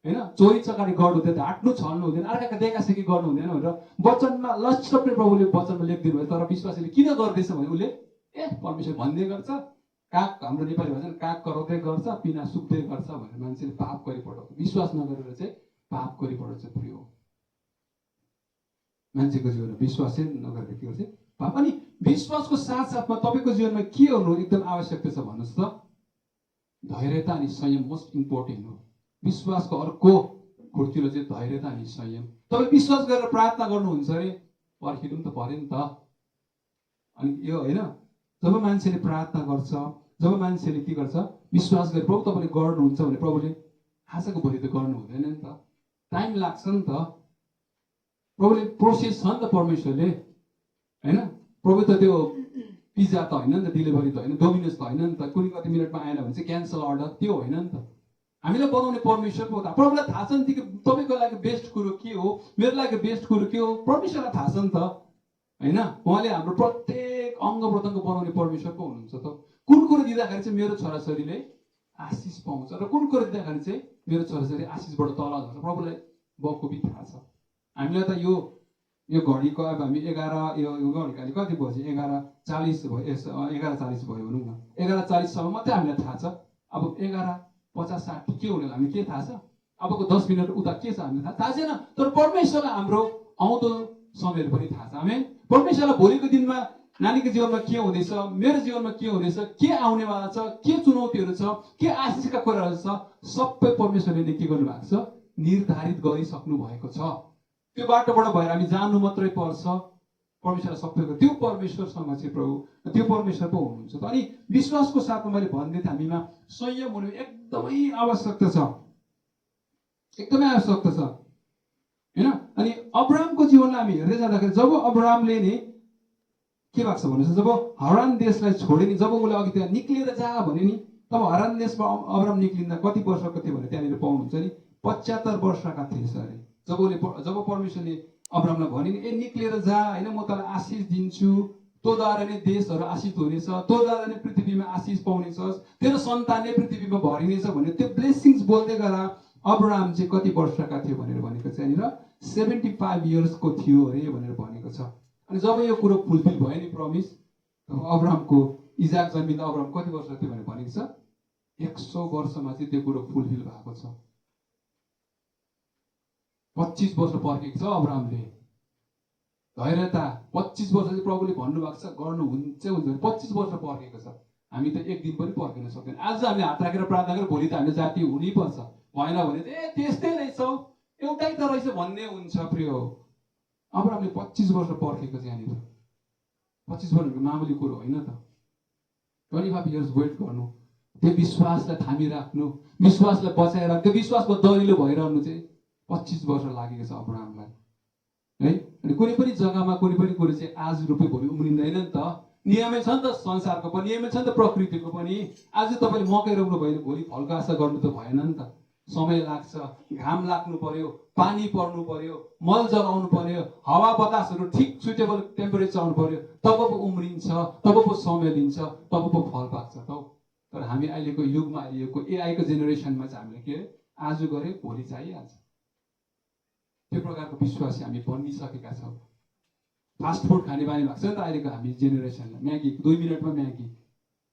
होइन, चोरी चकारी गर्नु हुँदैन, ढाट्नु छल्नु हुँदैन, अर्काका देखासेखी गर्नु हुँदैन भनेर वचनमा लक्ष्य प्रभुले वचनमा लेखिदिनु भयो। तर विश्वासले किन गर्दैछ भने उसले परमेश्वर भन्दै गर्छ, काग हाम्रो नेपाली भन्छ काग कराउँदै गर्छ, पिना सुक्दै गर्छ भनेर मान्छेले पाप गरिपठाउँछ। विश्वास नगरेर चाहिँ पाप गरिपठाउँछ। प्रिय मान्छेको जीवनमा विश्वासै नगरेर के गर्छ, पाप। अनि विश्वासको साथसाथमा तपाईँको जीवनमा के हुनु एकदम आवश्यकता छ भन्नुहोस् त? धैर्यता अनि संयम मोस्ट इम्पोर्टेन्ट हो। विश्वासको अर्को खुड्किलो चाहिँ धैर्यता अनि संयम। तपाईँ विश्वास गरेर प्रार्थना गर्नुहुन्छ अरे, पर्खिनु पनि त पर्यो नि त। अनि यो होइन, जब मान्छेले प्रार्थना गर्छ, जब मान्छेले के गर्छ, विश्वास गरेर प्रभु तपाईँले गर्नुहुन्छ भने प्रभुले आजको भोलि त गर्नु हुँदैन नि त, टाइम लाग्छ नि त। प्रभुले प्रोसेस छ नि त परमेश्वरले, होइन। प्रभु त त्यो पिज्जा त होइन नि त, डेलिभरी त होइन, डोमिनोज त होइन नि त, कुनै कति मिनटमा आएन भने चाहिँ क्यान्सल अर्डर, त्यो होइन नि त। हामीलाई बनाउने परमेश्वर पो हो। प्रभुलाई थाहा छ नि त तपाईँको लागि बेस्ट कुरो के हो, मेरो लागि बेस्ट कुरो के हो, परमेश्वरलाई थाहा छ नि त, होइन। उहाँले हाम्रो प्रत्येक अङ्ग प्रत्यङ्ग बनाउने परमेश्वर पो हुनुहुन्छ त। कुन कुरो दिँदाखेरि चाहिँ मेरो छोराछोरीले आशिष पाउँछ र कुन कुरो दिँदाखेरि चाहिँ मेरो छोराछोरी आशिषबाट तल झर्छ, प्रभुलाई बखुबी थाहा छ। हामीलाई त यो घडीको अब हामी 11 यो घडीको अहिले कति बज्यो, 11:40 भयो, 11:40 भयो भनौँ न, 11:40सम्म मात्रै हामीलाई थाहा छ। अब 11:50-60 के हुने हामीले के थाहा छ? अबको 10 मिनट उता के छ हामीलाई थाहा छैन। तर परमेश्वरलाई हाम्रो आउँदो समयहरू पनि थाहा छ। आमेन। परमेश्वरलाई भोलिको दिनमा नानीको जीवनमा के हुँदैछ, मेरो जीवनमा के हुँदैछ, के आउनेवाला छ, के चुनौतीहरू छ, के आशिषका कुराहरू छ, सबै परमेश्वरले के गर्नुभएको छ, निर्धारित गरिसक्नु भएको छ। त्यो बाटोबाट भएर हामी जानु मात्रै पर्छ। परमेश्वरलाई सबैको त्यो परमेश्वरसँग चाहिँ प्रभु त्यो परमेश्वर पो हुनुहुन्छ त। अनि विश्वासको साथमा मैले भन्दै थिएँ हामीमा संयम हुनु एकदमै आवश्यकता छ, एकदमै आवश्यकता छ, होइन। अनि अब्राहमको जीवनलाई हामी हेर्दै जाँदाखेरि जब अब्राहमले नि के भएको छ भन्नुहोस्, जब हरान देशलाई छोडे नि, जब उसले अघि त्यहाँ निक्लिएर जा भने नि, तब हरान देशमा अब्राहम निक्लिँदा कति वर्षको थियो भने त्यहाँनिर पाउनुहुन्छ नि 75 वर्षका थिएछ अरे। जब परमेश्वरले अब्राहमलाई भने नि निक्लिएर जा, होइन, म तँलाई आशिष दिन्छु, तँद्वारा नै देशहरू आशिष हुनेछ, तँद्वारा नै पृथ्वीमा आशिष पाउनेछस्, तेरो सन्तानले पृथ्वीमा भरिनेछ भने त्यो ब्लेसिङ्स बोल्दै गर्दा अब्राहम चाहिँ कति वर्षका थियो भनेर भनेको चाहिँ यहाँनिर 75 इयर्सको थियो अरे भनेर भनेको छ। अनि जब यो कुरो फुलफिल भयो नि प्रमिस, अब्राहमको इजाक जन्मिँदा अब्राहम कति वर्ष थियो भनेर भनेको छ, 100 वर्षमा चाहिँ त्यो कुरो फुलफिल भएको छ। 25 वर्ष पर्खेको छ अब्राहमले। धैर्यता 25 वर्ष चाहिँ प्रभुले भन्नुभएको छ गर्नुहुन्छ हुन्छ, 25 वर्ष पर्खेको छ। हामी त एक दिन पनि पर्खिन सक्दैन। आज हामीले हात राखेर प्रार्थना गरेर भोलि त हामीले जाति हुनै पर्छ, भएन भने चाहिँ त्यस्तै रहेछ, एउटै त रहेछ भन्ने हुन्छ। प्रिय अब्राहमले 25 वर्ष पर्खेको छ यहाँनिर। 25 वर्षको मामुली कुरो होइन त। 25 इयर्स वेट गर्नु, त्यो विश्वासलाई थामिराख्नु, विश्वासलाई बचाइराख्नु, त्यो विश्वासको दरिलो भइरहनु चाहिँ 25 वर्ष लागेको छ अब्राहमलाई, है। अनि कुनै पनि जग्गामा कुनै पनि कुरो चाहिँ आज रोपे भोलि उम्रिँदैन नि त। नियमै छ नि त संसारको पनि, नियमै छ नि त प्रकृतिको पनि। आज तपाईँले मकै रोप्नु भयो भने भोलि फलको आशा गर्नु त भएन नि त। समय लाग्छ, घाम लाग्नु पर्यो, पानी पर्नु पर्यो, मल जलाउनु पर्यो, हावा बतासहरू ठिक सुटेबल टेम्परेचर आउनु पर्यो, तब पो उम्रिन्छ, तब पो समय लिन्छ, तब पो फल पाक्छ त। तर हामी अहिलेको युगमा, अहिलेको एआईको जेनेरेसनमा चाहिँ हामीले के आज गरे भोलि चाहिहाल्छ, त्यो प्रकारको विश्वासी हामी बनिसकेका छौँ। फास्ट फुड खाने बानी भएको छ नि त अहिलेको हामी जेनेरेसनलाई। म्यागी 2 मिनटमा म्यागी,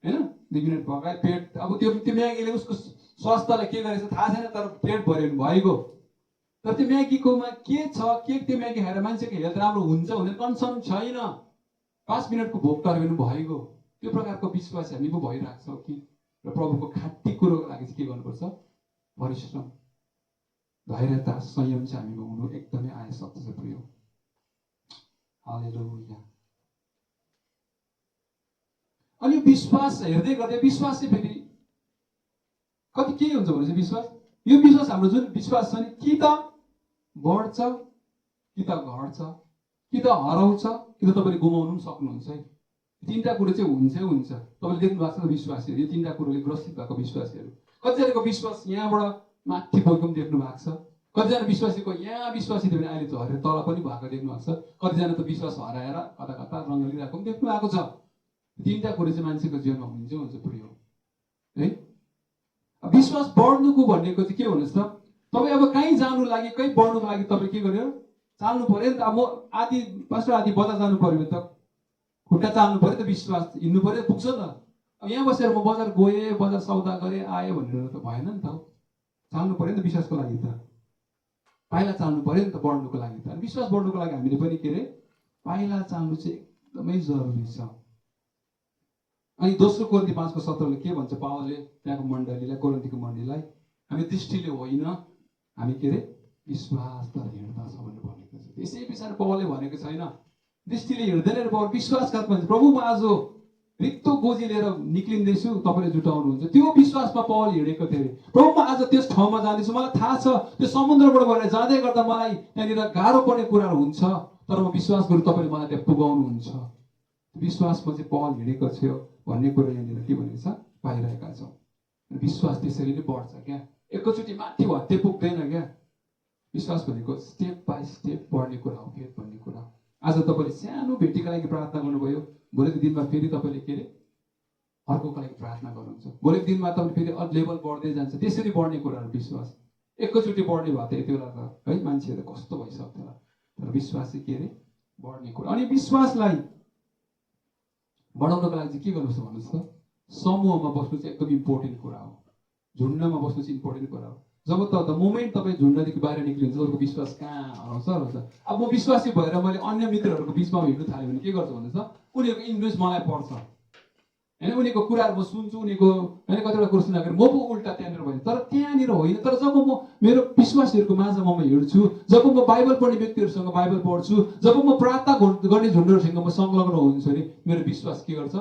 होइन, 2 मिनट पकाए पेट, अब त्यो म्यागीले उसको स्वास्थ्यलाई के गरेछ थाहा छैन, तर पेट भर्यो भने भइगयो। तर त्यो म्यागीकोमा के छ, के त्यो म्यागी खाएर मान्छेको हेल्थ राम्रो हुन्छ भनेर कन्सर्न छैन। 5 मिनटको भोक टर्यो भने भइगयो। त्यो प्रकारको विश्वास हामी पो भइरहेको छौँ कि? र प्रभुको खाटी कुरोको लागि चाहिँ के गर्नुपर्छ? परिश्रम, धैर्यता, संयम चाहिँ हामीमा हुनु एकदमै आवश्यक छ प्रिय। हालेलुया। अनि विश्वास हेर्दै गर्दै विश्वास चाहिँ फेरि कति के हुन्छ भने चाहिँ विश्वास, यो विश्वास हाम्रो जुन विश्वास छ नि, कि त बढ्छ कि त घट्छ, कि त हराउँछ कि त तपाईँले गुमाउनु पनि सक्नुहुन्छ है। तीनटा कुरो चाहिँ हुन्छ। तपाईँले देख्नु भएको छ विश्वासीहरू, यो तीनटा कुरोले ग्रसित भएको विश्वासीहरू। कतिजनाको विश्वास यहाँबाट माथि पुगेको पनि देख्नु भएको छ, कतिजना विश्वासीको यहाँ विश्वासी थियो भने अहिले झरेर तल पनि भएको देख्नु भएको छ, कतिजना त विश्वास हराएर कता कता रङ लिइरहेको पनि देख्नु भएको छ। तीनटा कुरो चाहिँ मान्छेको जीवनमा हुन्छ प्रिय है। विश्वास बढ्नुको भनेको चाहिँ के भन्नुहोस् त, तपाईँ अब कहीँ जानु लागि, कहीँ बढ्नुको लागि तपाईँ के गर्यो? चाल्नु पर्यो नि त। अब म आधी बजार जानु पर्यो भने त खुट्टा चाल्नु पर्यो त, विश्वास हिँड्नु पर्यो, पुग्छ नि त। अब यहाँ बसेर म बजार गएँ, बजार सौदा गरेँ, आएँ भनेर त भएन नि त। चाल्नु पर्यो नि त विश्वासको लागि त, पाइला चाल्नु पर्यो नि त बढ्नुको लागि त। अनि विश्वास बढ्नुको लागि हामीले पनि के अरे पाइला चाल्नु चाहिँ एकदमै जरुरी छ। अनि दोस्रो कोरिन्थी 5:17 के भन्छ पावलले त्यहाँको मण्डलीलाई, कोरिन्थीको मण्डलीलाई? हामी दृष्टिले होइन, हामी के अरे विश्वासद्वारा हिँड्दछ भनेर भनेको छ। त्यसै पछाडि पावलले भनेको छैन दृष्टिले हिँड्दैन रे पावल, विश्वासघात भन्छ। प्रभु म आज रित्तो गोजी लिएर निक्लिँदैछु, तपाईँले जुटाउनुहुन्छ, त्यो विश्वासमा पावल हिँडेको थियो अरे। प्रभु म आज त्यस ठाउँमा जाँदैछु, मलाई थाहा छ त्यो समुद्रबाट गएर जाँदै गर्दा मलाई त्यहाँनिर गाह्रो पर्ने कुराहरू हुन्छ, तर म विश्वास गरू तपाईँले मलाई त्यहाँ पुगाउनुहुन्छ। विश्वासमा चाहिँ पावल हिँडेको थियो भन्ने कुरो यहाँनिर के भनेको छ पाइरहेका छौँ। विश्वास त्यसरी नै बढ्छ क्या, एकैचोटि माथि हत्ते पुग्दैन क्या। विश्वास भनेको स्टेप बाई स्टेप बढ्ने कुरा हो, फेद भन्ने कुरा। आज तपाईँले सानो भेटीका लागि प्रार्थना गर्नुभयो, भोलिको दिनमा फेरि तपाईँले के अरे अर्कोको लागि प्रार्थना गर्नुहुन्छ, भोलिको दिनमा तपाईँले फेरि अरू लेभल बढ्दै जान्छ। त्यसरी बढ्ने कुराहरू विश्वास। एकैचोटि बढ्ने भयो त यति बेला त है मान्छेहरू कस्तो भइसक्थ्यो होला। तर विश्वास चाहिँ के अरे बढ्ने कुरा। अनि विश्वासलाई बढाउनको लागि चाहिँ के गर्नुपर्छ भन्नुहोस् त? समूहमा बस्नु चाहिँ एकदम इम्पोर्टेन्ट कुरा हो, झुन्डमा बस्नु चाहिँ इम्पोर्टेन्ट कुरा हो। जब द मोमेन्ट तपाईँ झुन्डदेखि बाहिर निक्लिन्छ तपाईँको विश्वास कहाँ हराउँछ। अब म विश्वासी भएर मैले अन्य मित्रहरूको बिचमा हिँड्नु थालेँ भने के गर्छु भन्नुहोस् त? उनीहरूको इन्फ्लुएन्स मलाई पर्छ होइन, उनीहरूको कुराहरू म सुन्छु, उनीहरूको होइन कतिवटा कुरो सुन्दाखेरि म पो उल्टा त्यहाँनिर भयो। तर त्यहाँनिर होइन। तर जब म मेरो विश्वासीहरूको माझमा म हिँड्छु, जब म बाइबल पढ्ने व्यक्तिहरूसँग बाइबल पढ्छु, जब म प्रार्थना गर्ने झुन्डहरूसँग म संलग्न हुन्छु भने मेरो विश्वास के गर्छ?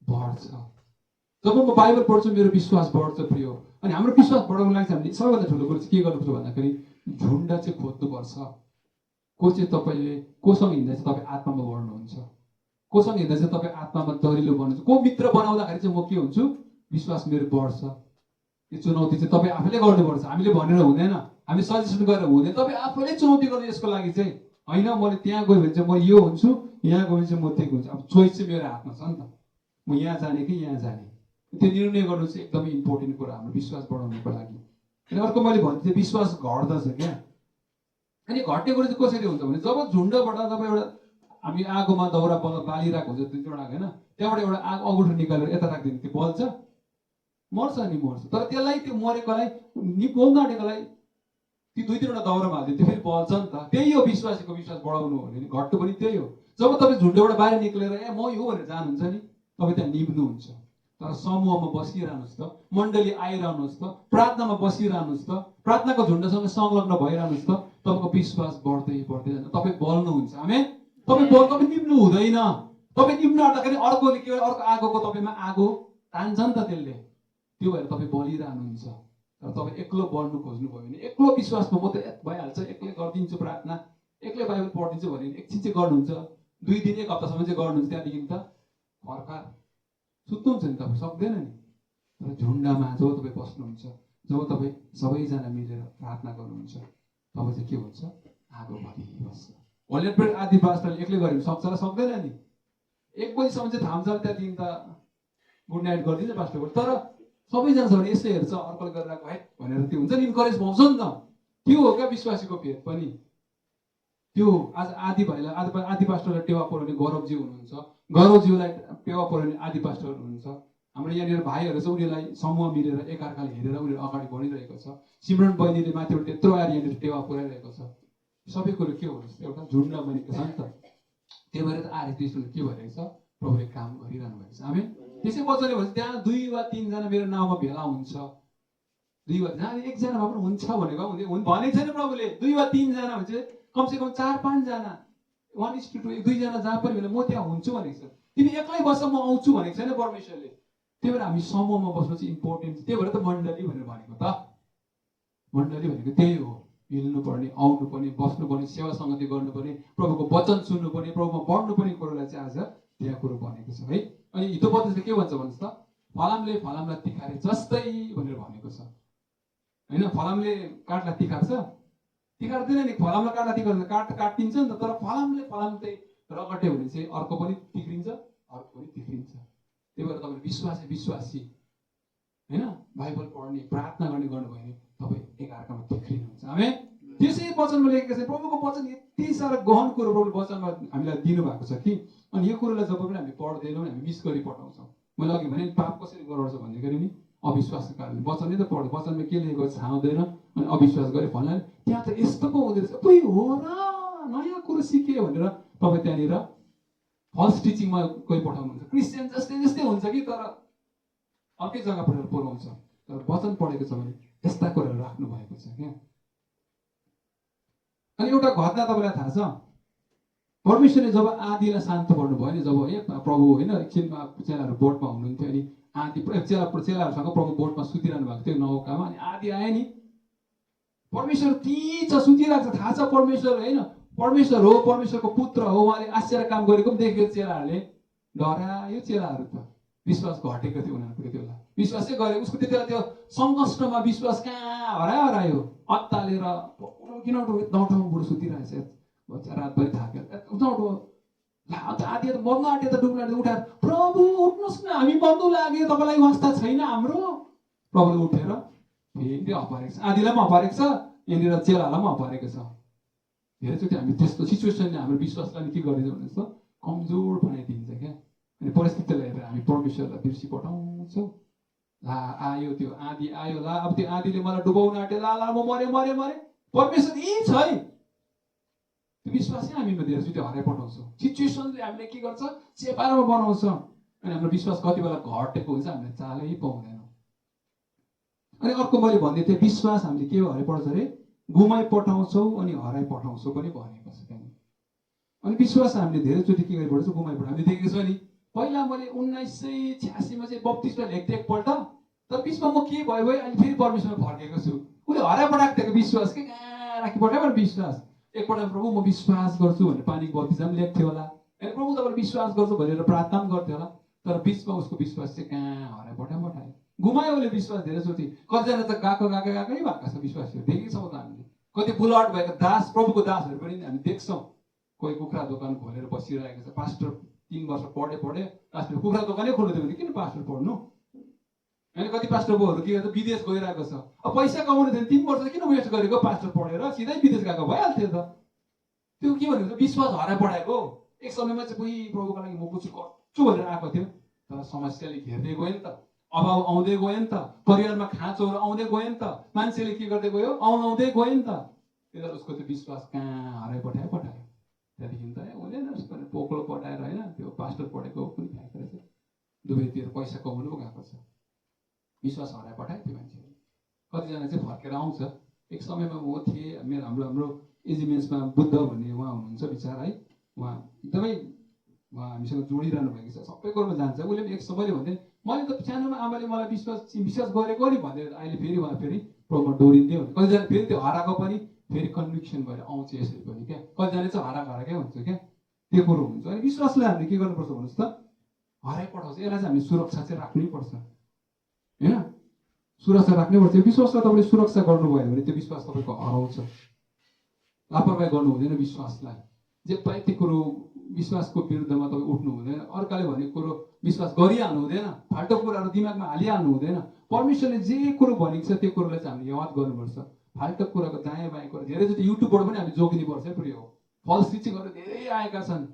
बढ्छ। जब म बाइबल पढ्छु मेरो विश्वास बढ्छ प्रिय। अनि हाम्रो विश्वास बढाउनको लागि चाहिँ हामीले सबैभन्दा ठुलो कुरो चाहिँ के गर्नुपर्छ भन्दाखेरि झुन्ड चाहिँ खोज्नुपर्छ। को चाहिँ तपाईँले कोसँग हिँड्दा चाहिँ तपाईँ आत्मामा बढ्नुहुन्छ, कोसँग हिँड्दा चाहिँ तपाईँ आत्मामा दरिलो बन्नुहुन्छ, को मित्र बनाउँदाखेरि चाहिँ म के हुन्छु? विश्वास मेरो बढ्छ। यो चुनौती चाहिँ तपाईँ आफैले गर्नुपर्छ, हामीले भनेर हुँदैन, हामी सजेसन गरेर हुँदैन। तपाईँ आफैले चुनौती गर्नु यसको लागि चाहिँ होइन मैले त्यहाँ गयो भने चाहिँ म यो हुन्छु, यहाँ गयो भने चाहिँ म त्यो हुन्छु। अब चोइस चाहिँ मेरो हातमा छ नि त, म यहाँ जाने कि यहाँ जाने, त्यो निर्णय गर्नु चाहिँ एकदमै इम्पोर्टेन्ट कुरा हाम्रो विश्वास बढाउनुको लागि। अनि अर्को मैले भन्छु विश्वास घट्दछ क्या। अनि घट्ने कुरो चाहिँ कसरी हुन्छ भने जब झुन्डबाट जब एउटा हामी आगोमा दाउरा बालिरहेको हुन्छ 2-3वटा होइन, त्यहाँबाट एउटा आगो अगुठो निकालेर यता राखिदिनु, त्यो बल्छ मर्छ नि मर्छ। तर त्यसलाई त्यो मरेकोलाई बोल्न आँटेकोलाई ती 2-3वटा दाउरामा हालिदियो त्यो फेरि बल्छ नि त। त्यही हो विश्वासीको विश्वास बढाउनु हो भने घट्नु पनि त्यही हो। जब तपाईँ झुन्डबाट बाहिर निक्लेर ए म यो भनेर जानुहुन्छ नि तपाईँ त्यहाँ निभ्नुहुन्छ। तर समूहमा बसिरहनुहोस् त, मण्डली आइरहनुहोस् त, प्रार्थनामा बसिरहनुहोस् त, प्रार्थनाको झुन्डसँग संलग्न भइरहनुहोस् त, तपाईँको विश्वास बढ्दै बढ्दै जान्छ, तपाईँ बल्नुहुन्छ। आमेन। तपाईँ निभ्नु हुँदैन। तपाईँ निभ्नु आँट्दाखेरि अर्कोले के अर्को आगोको तपाईँमा आगो तान्छ नि त, त्यसले त्यो भएर तपाईँ बलिरहनुहुन्छ। तर तपाईँ एक्लो बढ्नु खोज्नुभयो भने एक्लो विश्वासमा म त भइहाल्छ, एक्लै गरिदिन्छु प्रार्थना, एक्लै बाइबल पढिदिन्छु भने एकछिन चाहिँ गर्नुहुन्छ, 2 दिन 1 हप्तासम्म चाहिँ गर्नुहुन्छ, त्यहाँदेखि त फर्का सुत्नुहुन्छ नि तपाईँ सक्दैन नि। तर झुन्डमा जब तपाईँ बस्नुहुन्छ, जब तपाईँ सबैजना मिलेर प्रार्थना गर्नुहुन्छ, तब चाहिँ के हुन्छ? आगो बढिबस्छ। होली ब्रेड आदि पास्टरले एक्लै गरेर सक्छ र सक्दैन नि। 1 बजीसम्म चाहिँ थाम्छ, त्यहाँदेखि त गुड नाइट गरिदिन्छ पास्टरको। तर सबैजना छ भने यसो हेर्छ, अर्कोले गरेर है भनेर त्यो हुन्छ नि, इन्करेज पाउँछ नि त। त्यो हो क्या विश्वासीको फेथ पनि। त्यो आज आदि भाइलाई आदि पास्टरलाई टेवा पुऱ्याउने गौरवजी हुनुहुन्छ, गौरवज्यूलाई टेवा पुऱ्याउने आदि पास्टर हुनुहुन्छ। हाम्रो यहाँनिर भाइहरू चाहिँ उनीहरूलाई समूह मिलेर एकअर्काले हेरेर उनीहरू अगाडि बढिरहेको छ। सिमरन बहिनीले माथिबाट त्यत्रो आएर यहाँनिर टेवा पुऱ्याइरहेको छ। सबै कुरो के हो? एउटा झुन्ड बनेको छ नि त। त्यही भएर त आर्य क्रिस्चियनले के भइरहेको छ? प्रभुले काम गरिरहनु भएको छ। आमेन। त्यसै वचनले भन्छ त्यहाँ 2 वा 3 जना मेरो नाउँमा भेला हुन्छ। 2 वा जहाँ 1 जना भए पनि हुन्छ भनेको भनेको छैन प्रभुले। 2 वा 3 जना भन्छ, कमसेकम 4-5 जना, 1:2 2 जना जहाँ पनि भेला म त्यहाँ हुन्छु भनेको छ। तिमी एक्लै बस्छ म आउँछु भनेको छैन परमेश्वरले। त्यही भएर हामी समूहमा बस्नु चाहिँ इम्पोर्टेन्ट। त्यही भएर त मण्डली भनेर भनेको त। मण्डली भनेको त्यही हो, मिल्नुपर्ने, आउनुपर्ने, बस्नुपर्ने, सेवा सङ्गति गर्नुपर्ने, प्रभुको वचन सुन्नुपर्ने, प्रभुमा बढ्नुपर्ने कुरोलाई चाहिँ आज त्यहाँ कुरो भनेको छ है। अनि हितोपदेशले के भन्छ भन्नुहोस् त? फलामले फलामलाई तिखारे जस्तै भनेर भनेको छ होइन। फलामले काठलाई तिखार्छ? तिखार्दैन नि। फलामलाई काठलाई तिखार्छ, काठ काटिन्छ नि त। तर फलामले फलाम चाहिँ रगट्यो भने चाहिँ अर्को पनि तिख्रिन्छ, अर्को पनि तिख्रिन्छ। त्यही भएर तपाईँ विश्वासी होइन, बाइबल पढ्ने, प्रार्थना गर्ने गर्नुभयो भने तपाईँ एकअर्कामा तिख्रिनुहुन्छ। आमेन। त्यसै वचनमा लेखेको छ। प्रभुको वचन यति साह्रो गहन कुरो प्रभुले वचनमा हामीलाई दिनुभएको छ कि, अनि यो कुरोलाई जब पनि हामी पढ्दैनौँ हामी मिस गरी पठाउँछौँ। मैले अघि भने पाप कसरी गराउँछ भन्ने गरी नि अविश्वासको कारणले। वचनै त पढ्यो, वचनमा के लेखेको छाउँदैन अनि अविश्वास गरे भन्ला त्यहाँ त यस्तो पो हुँदो रहेछ, कोही हो र नयाँ कुरो सिके भनेर तपाईँ त्यहाँनिर फल्स टिचिङमा कोही पठाउनुहुन्छ। क्रिस्चियन जस्तै हुन्छ कि तर अर्कै जग्गा पढेर पुऱ्याउँछ। तर वचन पढेको छ भने यस्ता कुराहरू राख्नु भएको छ क्या। अनि एउटा घटना तपाईँलाई थाहा छ, परमेश्वरले जब आदिलाई शान्त गर्नुभयो नि, जब प्रभु होइन एकछिनमा चेलाहरू बोटमा हुनुहुन्थ्यो, अनि आदि चेलाहरूसँग प्रभु बोटमा सुतिरहनु भएको थियो नौकामा, अनि आदि आयो नि। परमेश्वर त्यहीँ छ, सुतिरहेको छ। थाहा छ परमेश्वर होइन, परमेश्वर हो, परमेश्वरको पुत्र हो। उहाँले आश्चर्य काम गरेको पनि देखेको चेलाहरूले डरायो। चेलाहरू त विश्वास घटेको थियो उनीहरूको त्यति बेला, विश्वासै गरे। उसको त्यति बेला त्यो सङ्कष्टमा विश्वास कहाँ हरायो, अत्तालेर किन नौठाउँ बुढो सुतिरहेछ, बच्चा रातभरि थाकेर उठाउँ आदि त मर्न आँटे त डुब्न आँटे, उठाएर प्रभु उठ्नुहोस् न, हामी मर्नु लाग्यो, तपाईँलाई वास्ता छैन हाम्रो। प्रभुले उठेर फेरि हपारेको छ, आदिलाई पनि हपारेको छ, यहाँनिर चेलालाई पनि हपारेको छ। धेरैचोटि हामी त्यस्तो सिचुएसनले हाम्रो विश्वासलाई के गरिदिन्छ भने जस्तो कमजोर बनाइदिन्छ क्या। अनि परिस्थितिलाई हेरेर हामी परमेश्वरलाई बिर्सी पठाउँछौँ। ला आयो त्यो आदि आयो, ला अब त्यो आदिले मलाई डुबाउन आँट्यो, ला म मरे। परमेश्वर यहीँ छ है। त्यो विश्वासै हामीमा धेरैचोटि हराइ पठाउँछौँ। सिचुएसनले हामीले के गर्छ, चेपारोमा बनाउँछ। अनि हाम्रो विश्वास कति बेला घटेको हुन्छ हामीले चालै पाउँदैनौँ। अनि अर्को मैले भन्दै थिएँ, विश्वास हामीले के हराइ पर्छ अरे, गुमाइ पठाउँछौँ अनि हराइ पठाउँछौँ पनि भनेको छ त्यहाँनिर। अनि विश्वास हामीले धेरैचोटि के गरिपर्छ, गुमाइ पठाउँछ। हामीले देखेको छ नि, पहिला मैले 1986मा चाहिँ बत्तिसमा लेख्थेँ एकपल्ट, तर बिचमा म के भयो अहिले फेरि परमेश्वरमा फर्केको छु। उसले हराइ पठाएको थियो विश्वास, के कहाँ राखिपठायो भने विश्वास। एकपल्ट प्रभु म विश्वास गर्छु भनेर पानीको बत्तिसमा पनि लेख्थ्यो होला, अनि प्रभु तपाईँले विश्वास गर्छु भनेर प्रार्थना पनि गर्थ्यो होला। तर बिचमा उसको विश्वास चाहिँ कहाँ हराइ पठायो, गुमायो उसले विश्वास धेरैचोटि। कतिजना त गएकै भएको छ विश्वासहरू, देखेको छौँ त हामीले। कति बुलट भएको दास, प्रभुको दासहरू पनि हामी देख्छौँ। कोही कुखुरा दोकान खोलेर बसिरहेको छ, पास्टर 3 वर्ष पढे पास्टर कुखुरा दोकानै खोल्नु थियो भने किन पास्टर पढ्नु। अनि कति पास्टर बाउहरू के गर्छ, विदेश गइरहेको छ। अब पैसा कमाउनु थियो 3 वर्ष किन वेस्ट गरेको, पास्टर पढेर सिधै विदेश गएको भइहाल्थ्यो त। त्यो के भनेको विश्वास हराइ पठाएको। एक समयमा चाहिँ कोही प्रभुको लागि म कुछ गर्छु भनेर आएको थियो, तर समस्याले घेर्दै गयो नि त, अभाव आउँदै गयो नि त, परिवारमा खाँचोहरू आउँदै गयो नि त, मान्छेले के गर्दै गयो, आउँदै गयो नि त। त्यसलाई उसको त्यो विश्वास कहाँ हराइ पठायो। त्यहाँदेखि त हुँदैन पोक्लो पठाएर होइन, त्यो पास्टर पढेको पनि फ्याँक्दो रहेछ, दुबईतिर पैसा कमाउनु पो गएको छ। विश्वास हराइ पठायो त्यो मान्छेले। कतिजना चाहिँ फर्केर आउँछ। एक समयमा म थिएँ, हाम्रो एजिमेन्समा बुद्ध भन्ने उहाँ हुनुहुन्छ विचार है, उहाँ एकदमै हामीसँग जोडिरहनु भएको छ, सबै कुरोमा जान्छ। उसले पनि एक समयले भन्थे, मैले त सानोमा आमाले मलाई विश्वास गरेको नि भनेर अहिले फेरि उहाँ फेरि प्रभुमा डोरिन्थ्यो भने। कतिजना फेरि त्यो हराएको पनि फेरि कन्भिक्सन भएर आउँछ यसरी पनि क्या। कतिजना चाहिँ हराएकै हुन्छ क्या, त्यो कुरो हुन्छ। अनि विश्वासलाई हामीले के गर्नुपर्छ भन्नुहोस् त, हराइ पठाउँछ। यसलाई चाहिँ हामीले सुरक्षा चाहिँ राख्नै पर्छ। होइन, सुरक्षा राख्नुपर्छ। विश्वासलाई तपाईँले सुरक्षा गर्नुभयो भने त्यो विश्वास तपाईँको हराउँछ। लापरवाही गर्नु हुँदैन विश्वासलाई। जे पाए त्यो कुरो विश्वासको विरुद्धमा तपाईँ उठ्नु हुँदैन। अर्काले भनेको कुरो विश्वास गरिहाल्नु हुँदैन। फाल्टो कुराहरू दिमागमा हालिहाल्नु हुँदैन। परमेश्वरले जे कुरो भनेको छ त्यो कुरोलाई चाहिँ हामीले याद गर्नुपर्छ। फाल्टो कुराको दायाँ बायाँ कुरा धेरैचोटि युट्युबबाट पनि हामीले जोगिनुपर्छ। प्रिय हो, फल्स टिचिङहरू धेरै आएका छन्।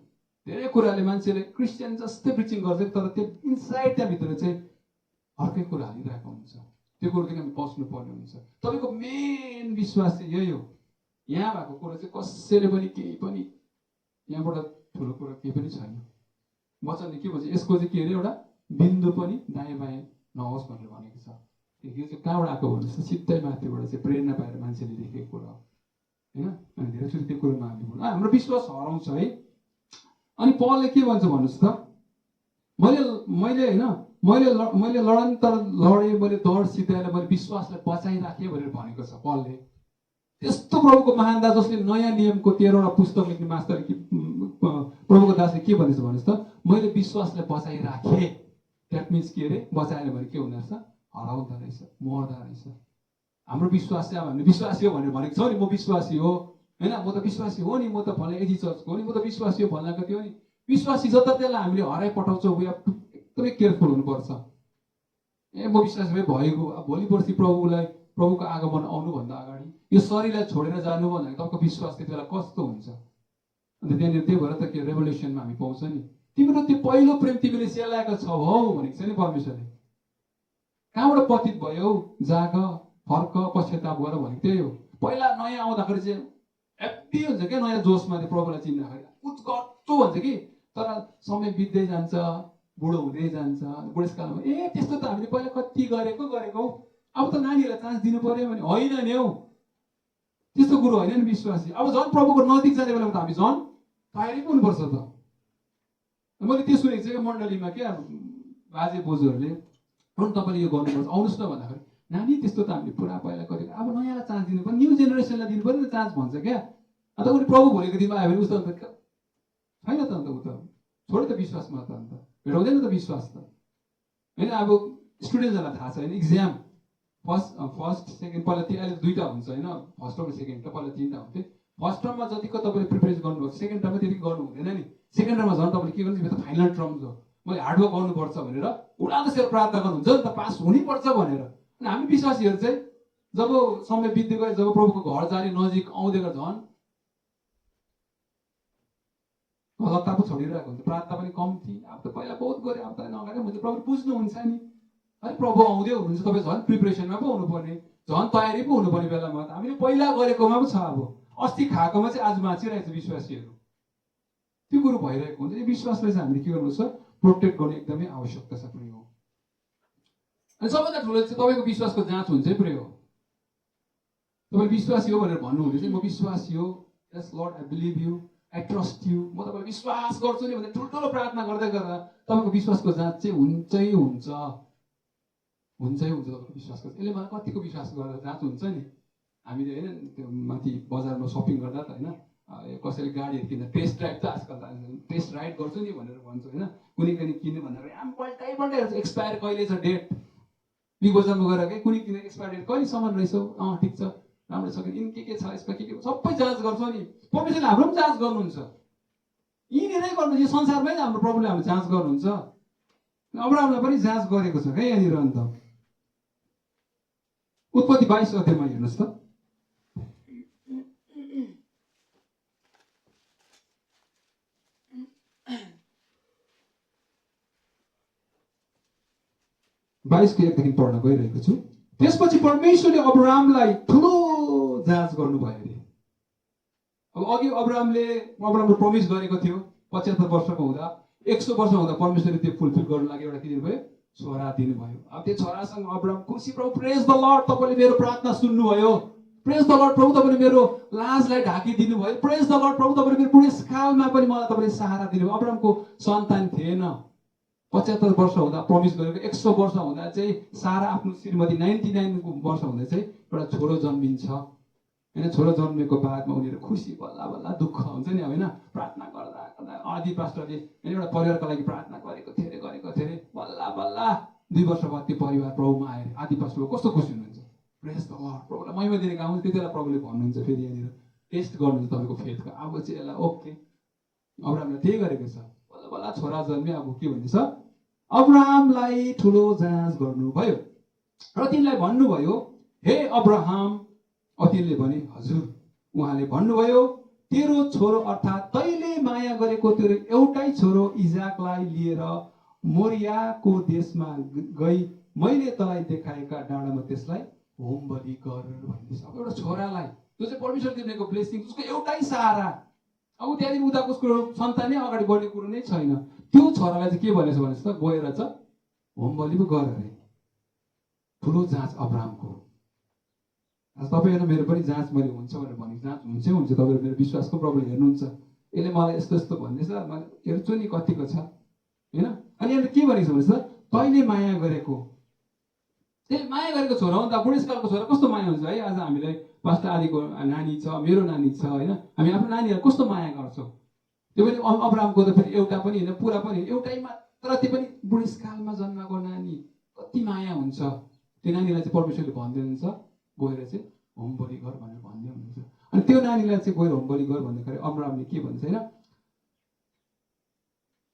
धेरै कुराले मान्छेले क्रिस्चियन जस्तै प्रिचिङ गर्छ, तर त्यो इनसाइड त्यहाँभित्र चाहिँ अर्कै कुरा हालिरहेको हुन्छ। त्यो कुरोदेखि हामी बस्नु पर्ने हुन्छ। तपाईँको मेन विश्वास चाहिँ यही हो। यहाँ भएको कुरा चाहिँ कसैले पनि केही पनि यहाँबाट ठुलो कुरा केही पनि छैन। वचनले के भन्छ, यसको चाहिँ के अरे एउटा बिन्दु पनि दायाँ बायाँ नहोस् भनेर भनेको छ। यो चाहिँ कहाँबाट आएको भन्नुहोस्, सिधै माथिबाट चाहिँ प्रेरणा पाएर मान्छेले लेखेको कुरा हो, होइन। अनि धेरैचोटि त्यो कुरोमा हामी हाम्रो विश्वास हराउँछ है। अनि पलले के भन्छ भन्नुहोस् त, मैले लडान्तर लडेँ, मैले दौड सिधाएर मैले विश्वासलाई बचाइराखेँ भनेर भनेको छ पलले। त्यस्तो प्रभुको महान दास जसले नयाँ नियमको 13वटा पुस्तक लेख्ने मास्टर प्रभुको दासले के भन्दैछ भन्नुहोस् त, मैले विश्वासलाई बचाइराखेँ। द्याट मिन्स के अरे, बचाएन भने के हुँदो रहेछ, हराउँदो रहेछ, मर्दो रहेछ। हाम्रो विश्वास चाहिँ अब हामीले विश्वासी हो भनेर भनेको छ नि, म विश्वासी हो, होइन, म त विश्वासी हो नि, म त भलै एजी चर्चको हो नि, म त विश्वासी हो भन्नको थियो नि। विश्वासी जता त्यसलाई हामीले हराइ पठाउँछौँ, एकदमै केयरफुल हुनुपर्छ। म विश्वास भएको अब भोलि पर्सि प्रभुको आगमन आउनुभन्दा अगाडि यो शरीरलाई छोडेर जानु भने तपाईँको विश्वास त्यति बेला कस्तो हुन्छ। अन्त त्यहाँनिर त्यही भएर त के रेभोल्युसनमा हामी पाउँछ नि, तिम्रो त्यो पहिलो प्रेम तिमीले सेलाएको छौ हौ भनेको छ नि परमेश्वरले। कहाँबाट पतित भयो, जाग, फर्क, पश्चाताप गर भनेको त्यही हो। पहिला नयाँ आउँदाखेरि चाहिँ ह्याप्पी हुन्छ क्या, नयाँ जोसमा त्यो प्रभुलाई चिन्दाखेरि कुछ गर्छु भन्छ कि, तर समय बित्दै जान्छ, बुढो हुँदै जान्छ, बुढेसकालमा त्यस्तो त हामीले पहिला कति गरेको हौ, अब त नानीहरूलाई चान्स दिनु पर्यो भने होइन नि हौ, त्यस्तो कुरो होइन नि विश्वासी। अब झन् प्रभुको नजिक जाने बेलामा त हामी झन् तयारी पनि हुनुपर्छ त। मैले त्यो सुनेको छु क्या मण्डलीमा, क्या बाजे बोजूहरूले, तपाईँले यो गर्नुपर्छ, आउनुहोस् न भन्दाखेरि, नानी त्यस्तो त हामीले पुरा पहिला गरेको, अब नयाँलाई चान्स दिनु पर्यो, न्यू जेनेरेसनलाई दिनु पर्यो नि चान्स भन्छ क्या। अन्त उसले प्रभु भोलिको दिनमा आयो भने उस्तो अन्त छैन त, अन्त ऊ त छोड्यो त विश्वासमा, त अन्त भेटाउँदैन त विश्वास त, होइन। अब स्टुडेन्ट्सहरूलाई थाहा छ होइन, इक्जाम फर्स्ट सेकेन्ड पहिला त्यो अहिले 2टा हुन्छ होइन, फर्स्ट टर्म सेकेन्ड टर्म, पहिला 3टा हुन्थ्यो। फर्स्ट टर्ममा जतिको तपाईँले प्रिपेरेसन गर्नुभएको, सेकेन्ड टर्ममा त्यति गर्नु हुँदैन नि। सेकेन्ड टर्ममा झन् तपाईँले के गर्नु, त फाइनल टर्म छ, मैले हार्डवर्क गर्नुपर्छ भनेर उडाँदैसेर प्रार्थना गर्नुहुन्छ नि त, पास हुनैपर्छ भनेर। अनि हामी विश्वासीहरू चाहिँ जब समय बित्दै गयो, जब प्रभुको घर जाने नजिक आउँदै गयो, झन् हलत्ता पो छोडिरहेको हुन्छ, प्रार्थना पनि कम्ती। अब त पहिला बहुत गऱ्यो, अब त नगरे मैले प्रभु बुझ्नुहुन्छ नि, है प्रभु आउँदै हुनुहुन्छ, तपाईँ झन् प्रिपरेसनमा पो हुनुपर्ने, झन् तयारी पो हुनुपर्ने बेलामा त हामीले पहिला गरेकोमा पो छ। अब अस्ति खाएकोमा चाहिँ आज बाँचिरहेको छ विश्वासीहरू, त्यो कुरो भइरहेको हुन्छ। यो विश्वासलाई चाहिँ हामीले के गर्नुपर्छ, प्रोटेक्ट गर्नु एकदमै आवश्यकता छ प्रिय हो। अनि सबभन्दा ठुलो चाहिँ तपाईँको विश्वासको जाँच हुन्छ है प्रिय हो। तपाईँ विश्वासी हो भनेर भन्नुहुँदै चाहिँ म विश्वासी हो, yes lord I believe you, I trust you, म तपाईँलाई विश्वास गर्छु नि भनेर ठुल्ठुलो प्रार्थना गर्दै गर्दा तपाईँको विश्वासको जाँच चाहिँ हुन्छै हुन्छ तपाईँको विश्वासको। यसले मलाई कतिको विश्वास गरेर जाँच हुन्छ नि। हामीले होइन त्यो माथि बजारमा सपिङ गर्दा त होइन, कसैले गाडीहरू किन्दा टेस्ट ड्राइभ त आजकल त टेस्ट राइड गर्छु नि भनेर भन्छ होइन, कुनै किन्यो भनेर आम पल्टाइ हेर्छ एक्सपायर कहिले छ डेट, बिग बजारमा गएर कुनै किने एक्सपायर डेट कहिलेसम्म रहेछ, ठिक छ राम्रो छ कि के छ यसमा के सबै जाँच गर्छौँ नि। परमेश्वरले हाम्रो पनि जाँच गर्नुहुन्छ, यहीँनिरै गर्नुहुन्छ, यो संसारमै हाम्रो प्रभुले हाम्रो जाँच गर्नुहुन्छ। अब्राहमलाई पनि जाँच गरेको छ क्या यहाँनिर। अन्त उत्पत्ति 22 अध्यायमा हेर्नुहोस् त, बाइसको 1देखि पढ्न गइरहेको छु। त्यसपछि परमेश्वरले अब्राहमलाई ठुलो जाँच गर्नुभयो अरे। अब अघि अब्राहमले प्रमिस गरेको थियो 75 वर्षको हुँदा, 100 वर्ष हुँदा परमेश्वरले त्यो फुलफिल गर्नु लागि एउटा के दिनुभयो, छोरा दिनुभयो। अब त्यो छोरासँग अब्राहम खुसी, प्रभु प्रेज द लर्ड, तपाईँले मेरो प्रार्थना सुन्नुभयो, प्रेज द लर्ड प्रभु, तपाईँले मेरो लाजलाई ढाकिदिनु भयो, प्रेज द लर्ड प्रभु, तपाईँले मेरो बुढेसकालमा पनि मलाई तपाईँले सहारा दिनुभयो। अब्राहमको सन्तान थिएन, 75 वर्ष हुँदा प्रमिस गरेको, 100 वर्ष हुँदा चाहिँ सारा आफ्नो श्रीमती 99 वर्ष हुँदा चाहिँ एउटा छोरो जन्मिन्छ होइन। छोरो जन्मेको बादमा उनीहरू खुसी, बल्ल बल्ल दुःख हुन्छ नि अब होइन। प्रार्थना गर्दा आदि पास्टरले एउटा परिवारको लागि प्रार्थना गरेको थियो अरे, बल्ल बल्ल 2 वर्ष बाद त्यो परिवार प्रभुमा आएर आदि पास्टरको कस्तो खुसी हुनुहुन्छ। प्रेज द लर्ड, प्रभुलाई महिमा दिने काम त्यति बेला प्रभुले भन्नुहुन्छ फेरि यहाँनिर टेस्ट गर्नुहुन्छ तपाईँको फेथको। अब चाहिँ यसलाई ओके अब्राहमले त्यही गरेको छ। बल्ल बल्ल छोरा जन्मे। अब के भन्दैछ, अब्राहमलाई ठुलो जाँच गर्नुभयो र तिनलाई भन्नुभयो, हे अब्राहम। तिनले भने, हजुर। उहाँले भन्नुभयो, तेरो छोरो अर्थात् तैँले माया गरेको तेरो एउटै छोरो इजाकलाई लिएर मोरियाको देशमा गई मैले तँलाई देखाएका डाँडामा त्यसलाई होम बलि गर भन्दैछ। अब एउटा छोरालाई जो चाहिँ परमेश्वर दिएको ब्लेसिङ, उसको एउटै सहारा, अब त्यहाँदेखि उता उसको सन्तानै अगाडि बढ्ने कुरो नै छैन। त्यो छोरालाई चाहिँ के भनेछ भनेपछि त गएर चाहिँ होम बलि पो गर अरे। ठुलो जाँच अब्राहमको। आज तपाईँहरू मेरो पनि जाँच मैले हुन्छ भनेर भनेको जाँच हुन्छै हुन्छ। तपाईँहरू मेरो विश्वासको प्रब्लम हेर्नुहुन्छ, यसले मलाई यस्तो यस्तो भन्दैछ, मैले हेर्छु नि कतिको छ होइन। अनि यहाँ के भनेको छ भनेपछि त तैँले माया गरेको, त्यसले माया गरेको छोरा हो नि त। बुढेसकालको छोरा कस्तो माया हुन्छ है। आज हामीलाई पास्टर आदिको नानी छ, मेरो नानी छ होइन, हामी आफ्नो नानीहरू कस्तो माया गर्छौँ। त्यो पनि अब्राहमको त फेरि एउटा पनि होइन, पुरा पनि एउटै मात्र, त्यो पनि बुढेसकालमा जन्माएको नानी, कति माया हुन्छ। त्यो नानीलाई चाहिँ परमेश्वरले भन्दै हुन्छ गएर चाहिँ होम बलि गर भनेर भन्दै हुनुहुन्छ। अनि त्यो नानीलाई चाहिँ गएर होम बलि गर भन्दाखेरि अब्राहमले के भन्छ होइन,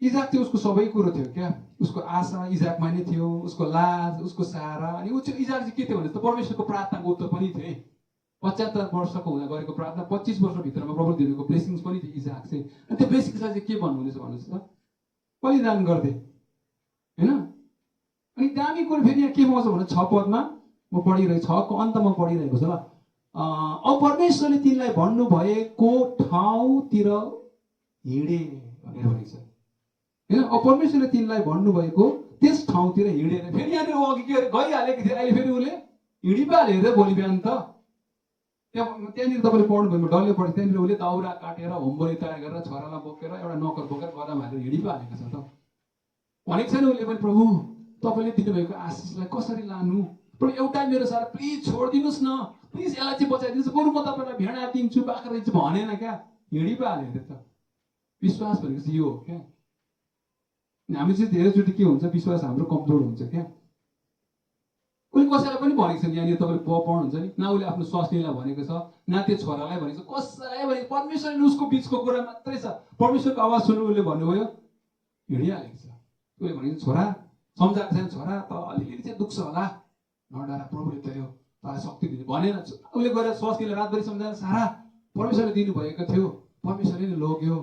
इजाक चाहिँ उसको सबै कुरो थियो क्या। उसको आशा इजाकमा नै थियो, उसको लाज, उसको सहारा। अनि ऊ चाहिँ इजाक चाहिँ के थियो भने त परमेश्वरको प्रार्थनाको उत्तर पनि थिए। 75 वर्षको हुँदा गरेको प्रार्थना 25 वर्षभित्रमा प्रभु दिनुको ब्लेसिङ्स पनि थियो इजाक चाहिँ। अनि त्यो ब्लेसिङ्सलाई चाहिँ के भन्नुहुँदैछ भन्नुहोस् त, बलिदान गर्दै होइन। अनि दामी कुरो फेरि यहाँ के पाउँछ भने 6 पदमा म पढिरहेको, 6 को अन्तमा पढिरहेको छ ल। अब परमेश्वरले तिनलाई भन्नुभएको ठाउँतिर हिँडे भनेर भनेको छ होइन। अब परमेश्वरले तिनलाई भन्नुभएको त्यस ठाउँतिर हिँडेर, फेरि यहाँनिर अघि के गइहालेको थियो, अहिले फेरि उसले हिँडिपाल्यो अरे भोलि बिहान त। त्यहाँनिर तपाईँले पढ्नुभयो, डल्लै पढ्यो। त्यहाँनिर उसले दाउरा काटेर होम बलि तयार गरेर छोरालाई बोकेर एउटा नोकर बोकेर गदामा हालेर हिँडिपालेको छ त। भनेको छैन उसले पनि, प्रभु तपाईँले दिनुभएको आशिषलाई कसरी लानु, प्रभु एउटा मेरो सारा प्लिज छोडिदिनुहोस् न, प्लिज यसलाई चाहिँ बचाइदिनुहोस्, बरु म तपाईँलाई भेडा दिन्छु, बाख्रा दिन्छु भनेन क्या, हिँडिपाल्यो अरे त। विश्वास भनेको चाहिँ यो हो क्या। हामी चाहिँ धेरैचोटि के हुन्छ, विश्वास हाम्रो कमजोर हुन्छ क्या। उसले कसैलाई पनि भनेको छैन, यहाँनिर तपाईँले पढ्नुहुन्छ नि, न उसले आफ्नो स्वास्नीलाई भनेको छ, न त्यो छोरालाई भनेको छ, कसैलाई भनेको। परमेश्वरले उसको बिचको कुरा मात्रै छ। परमेश्वरको आवाज सुन्नु उसले भन्नुभयो, हिँडिहालेको छ। उसले भनेको छोरा सम्झाएको छैन, छोरा त अलिअलि चाहिँ दुख्छ होला, नडरा, प्रभुले तेरो तँलाई शक्ति दिनु भनेन। उसले गएर स्वास्नीलाई रातभरि सम्झाएर सारा परमेश्वरले दिनुभएको थियो, परमेश्वरले नै लग्यो,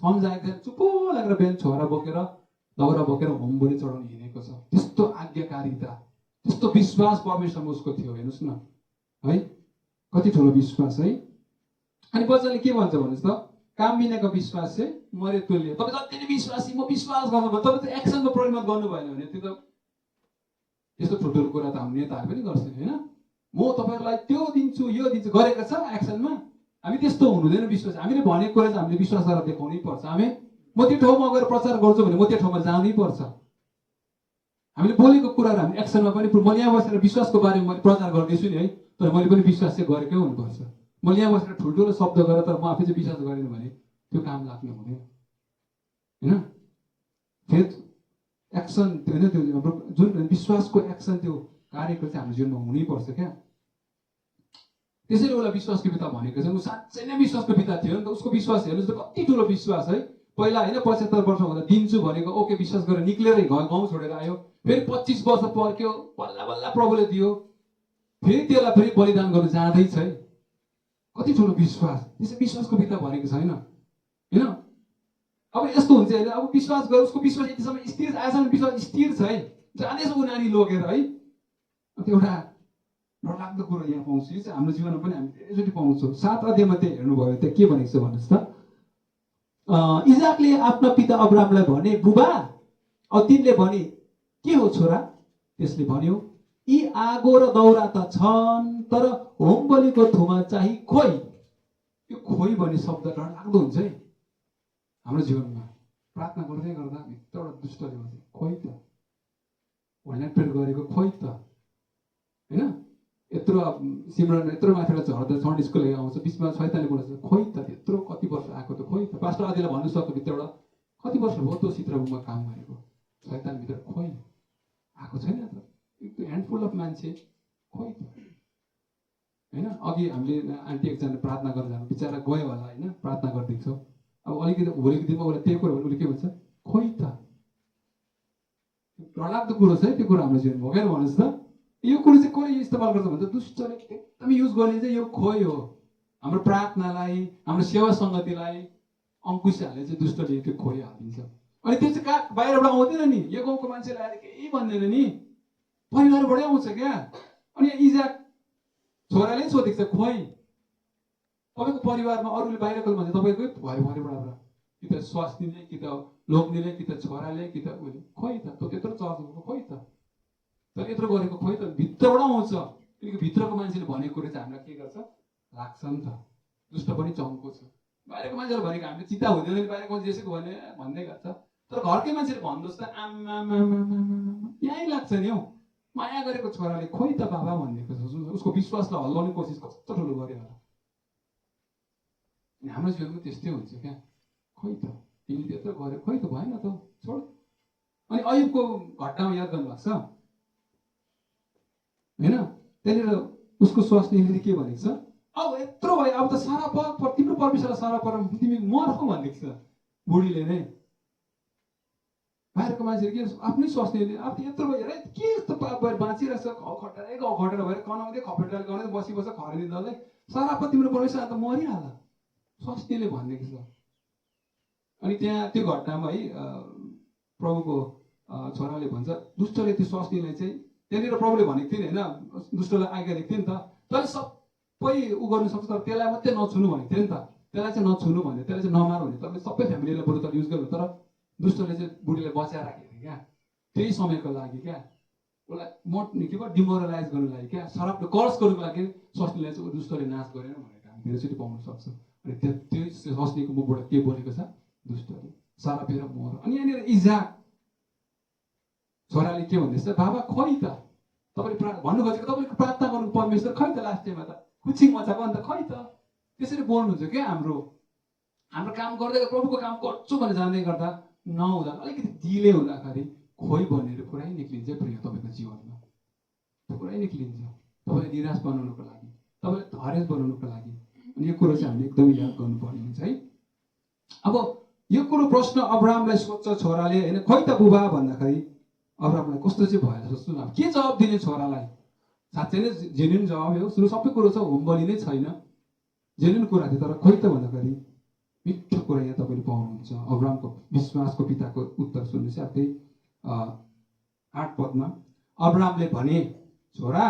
सम्झाएको थिएन। चुप्पो लागेर बिहान छोरा बोकेर दाउरा बोकेर होम बलि चढाउन हिँडेको छ। त्यस्तो आज्ञाकारिता, त्यस्तो विश्वास परमेश्वरमा उसको थियो। हेर्नुहोस् न है, कति ठुलो विश्वास है। अनि वचनले के भन्छ भन्नुहोस् त, काम बिनाको विश्वास चाहिँ मरे तुल्य। तपाईँ जति नै विश्वासी म विश्वास गर्नु भयो, तपाईँ त एक्सनको परिणत गर्नु भएन भने त्यो त यस्तो ठुल्ठुलो कुरा त हाम्रो नेताहरू पनि गर्छन् होइन। म तपाईँहरूलाई त्यो दिन्छु यो दिन्छु गरेको छ एक्सनमा। हामी त्यस्तो हुनुहुँदैन विश्वास। हामीले भनेको कुरा चाहिँ हामीले विश्वास गरेर देखाउनै पर्छ। हामी म त्यो ठाउँमा गएर प्रचार गर्छु भने म त्यो ठाउँमा जानै पर्छ। हामीले बोलेको कुराहरू हामी एक्सनमा पनि, मैले यहाँ बसेर विश्वासको बारेमा मैले प्रचार गर्दैछु नि है, तर मैले पनि विश्वास चाहिँ गरेकै हुनुपर्छ। मैले यहाँ बसेर ठुल्ठुलो शब्द गरेर तर म आफै चाहिँ विश्वास गरेन भने त्यो काम लाग्ने हुँदैन होइन। फेथ एक्सन त्यो होइन, त्यो हाम्रो जुन विश्वासको एक्सन त्यो कार्यको चाहिँ हाम्रो जीवनमा हुनैपर्छ क्या। त्यसैले उसलाई विश्वासको पिता भनेको छ। ऊ साँच्चै नै विश्वासको पिता थियो नि त। उसको विश्वास हेर्नुहोस् त कति ठुलो विश्वास है। पहिला होइन 75 वर्ष हुँदा दिन्छु भनेको ओके विश्वास गरेर निक्लेरै गाउँ छोडेर आयो। फेरि 25 वर्ष पर्क्यो, बल्ल बल्ल प्रभुले दियो, फेरि त्यसलाई फेरि बलिदान गर्नु जाँदैछ है। कति ठुलो विश्वास। त्यसै विश्वासको पिता भनेको छैन होइन। अब यस्तो हुन्छ होइन, अब विश्वास गर, उसको विश्वास यतिसम्म स्थिर आजसम्म विश्वास स्थिर छ है, जाँदैछ ऊ नानी लगेर है। त्यो एउटा डरलाग्दो कुरो यहाँ पाउँछु। यो चाहिँ हाम्रो जीवनमा पनि हामी धेरैचोटि पाउँछौँ। 7 अध्यायमा त्यहाँ हेर्नुभयो त्यहाँ के भनेको छ भन्नुहोस् त, इजाकले आफ्ना पिता अब्राहमलाई भने, बुबा। अब तिनले भने, के हो छोरा? त्यसले भन्यो, यी आगो र दाउरा त छन्, तर होम बलिको थुमा चाहिँ खोइ। यो खोइ भन्ने शब्द डरलाग्दो हुन्छ है हाम्रो जीवनमा। प्रार्थना गर्दै गर्दा भित्रबाट दुष्टले भन्छ, खोइ त भन्यापेट गरेको खोइ त होइन। यत्रो सिमरन यत्रो माथिबाट झर्दा सन्डे स्कुल आउँछ, बिचमा शैतानले बोल्छ, खोइ त त्यत्रो कति वर्ष आएको त खोइ त। पास्टर आदिलाई भन्नु सक्छ भित्रबाट, कति वर्ष भयो त सित्रबुङमा काम गरेको, शैतानभित्र खोइ। आएको छैन त। एक ह्यान्डफुल अफ मान्छे खोइ त होइन। अघि हामीले आन्टी एकजना प्रार्थना गरेर जानु बिचरा गयो होला होइन, प्रार्थना गरिदिएको छौँ। अब अलिकति भोलिको दिनमा उसलाई त्यही कुरो भने उसले के भन्छ, खोइ त। डरलाग्दो कुरो छ है त्यो कुरो हाम्रो जीवनमा, भोगेर भन्नुहोस् त। यो कुरो चाहिँ कसले इस्तेमाल गर्छ भन्छ, दुष्टले एकदमै युज गर्ने चाहिँ यो खोइ हो। हाम्रो प्रार्थनालाई, हाम्रो सेवा सङ्गतिलाई अङ्कुश हाले चाहिँ दुष्टले त्यो खोइ हालिदिन्छ। अनि त्यो चाहिँ कहाँ बाहिरबाट आउँदैन नि, यो गाउँको मान्छेले आएर केही भन्दैन नि, परिवारबाटै आउँछ क्या। अनि इजाक छोराले सोधेको छ, खोइ तपाईँको परिवारमा अरूले बाहिरको भन्छ तपाईँकै भयो परिवारबाट, कि त स्वास्नीले, कि त लोग्नेले, कि त छोराले, कि त उसले, खोइ त त्यो त्यत्रो चर्च भएको खोइ त, तर यत्रो गरेको खोइ त, भित्रबाट आउँछ। किनकि भित्रको मान्छेले भनेको कुरो चाहिँ हामीलाई के गर्छ, लाग्छ नि त। दुष्ट पनि चम्को छ। बाहिरको मान्छेले भनेको हामीले चित्ता हुँदैन नि, बाहिरको मान्छे जेसुकै भने भन्दै गर्छ, तर घरकै मान्छेले भन्नुहोस् त आमा यहीँ लाग्छ नि हौ। माया गरेको छोराले खोइ त बाबा भनेको छ, उसको विश्वासलाई हल्लाउने कोसिस कस्तो ठुलो गऱ्यो होला। हाम्रो जीवनमा त्यस्तै हुन्छ क्या, खोइ त तिमीले त्यत्रो गर्यो, खोइ त भएन त, छोड। अनि अयुबको घटनामा याद गर्नुभएको छ होइन, त्यहाँनिर उसको स्वास्नीले के भनेको छ, अब यत्रो भयो, अब त सारा पर तिम्रो परमेश्वरलाई सारा पर तिमी मरौ भनेको छ बुढीले नै। बाहिरको मान्छेले के आफ्नै स्वास्नीले अब त यत्रो भयो है, के यस्तो पाप भएर बाँचिरहेछ, घाउ खटेर भएर कनाउँदै खपेटाले गाउँदै बसी खरेनी दल्दै, सारा पर तिम्रो परमेश्वर त मरिहाल स्वास्नीले भनेको छ। अनि त्यहाँ त्यो घटनामा है प्रभुको छोराले भन्छ, दुष्टले त्यो स्वास्नीलाई चाहिँ, त्यहाँनिर प्रभुले भनेको थियो नि होइन, दुष्टलाई आज्ञा दिएको थियो नि त, तर सबै उ गर्नु सक्छ, तर त्यसलाई मात्रै नछुनु भनेको थियो नि त। त्यसलाई चाहिँ नछुनु भन्यो, त्यसलाई चाहिँ नमार भन्यो, तपाईँले सबै फ्यामिलीलाई बरु त युज गर्नु, तर दुष्टले चाहिँ बुढीलाई बचाएर राखेको थियो क्या, त्यही समयको लागि क्या, उसलाई के भयो डिमोरलाइज गर्नु लागि क्या, शराबले कर्स गर्नुको लागि स्वास्नीलाई चाहिँ दुष्टले नाश गरेन भनेर हामी धेरैचोटि पाउन सक्छौँ। अनि त्यही स्वास्नीको मुखबाट के बोलेको छ, दुष्टले सारा फेर मर। अनि यहाँनिर इजाक छोराले के भन्दैछ, बाबा खोइ त तपाईँले भन्नु खोजेको, तपाईँले प्रार्थना गर्नुको परमेश्वर खोइ त, लास्ट टाइममा त खुच्ची मचाएको अन्त खोइ त। त्यसरी बोल्नुहुन्छ क्या। हाम्रो काम गर्दै प्रभुको काम गर्छु भनेर जाँदै गर्दा नहुँदा अलिकति डिले हुँदाखेरि खोइ भनेर पुरै निक्लिन्छ प्रिय, तपाईँको जीवनमा पुरै निक्लिन्छ, तपाईँलाई निराश बनाउनुको लागि, तपाईँलाई हरेस बनाउनुको लागि। अनि यो कुरो चाहिँ हामीले एकदमै याद गर्नुपर्ने हुन्छ है। अब यो कुरो प्रश्न अब्राहमलाई सोध्छ छोराले होइन, खोइ त बुबा भन्दाखेरि अब्राहमलाई कस्तो चाहिँ भएर सोच्नु न, के जवाब दिने छोरालाई। साँच्चै नै जेन्युन जवाब हो, सुरु सबै कुरो छ, होमबली नै छैन, जेन्युन कुरा थियो, तर खोइ त भन्दाखेरि मिठो कुरा यहाँ तपाईँले पाउनुहुन्छ। अब्राहमको विश्वासको पिताको उत्तर सुन्नुहोस्। अब त्यही 8 पदमा अब्राहमले भने, छोरा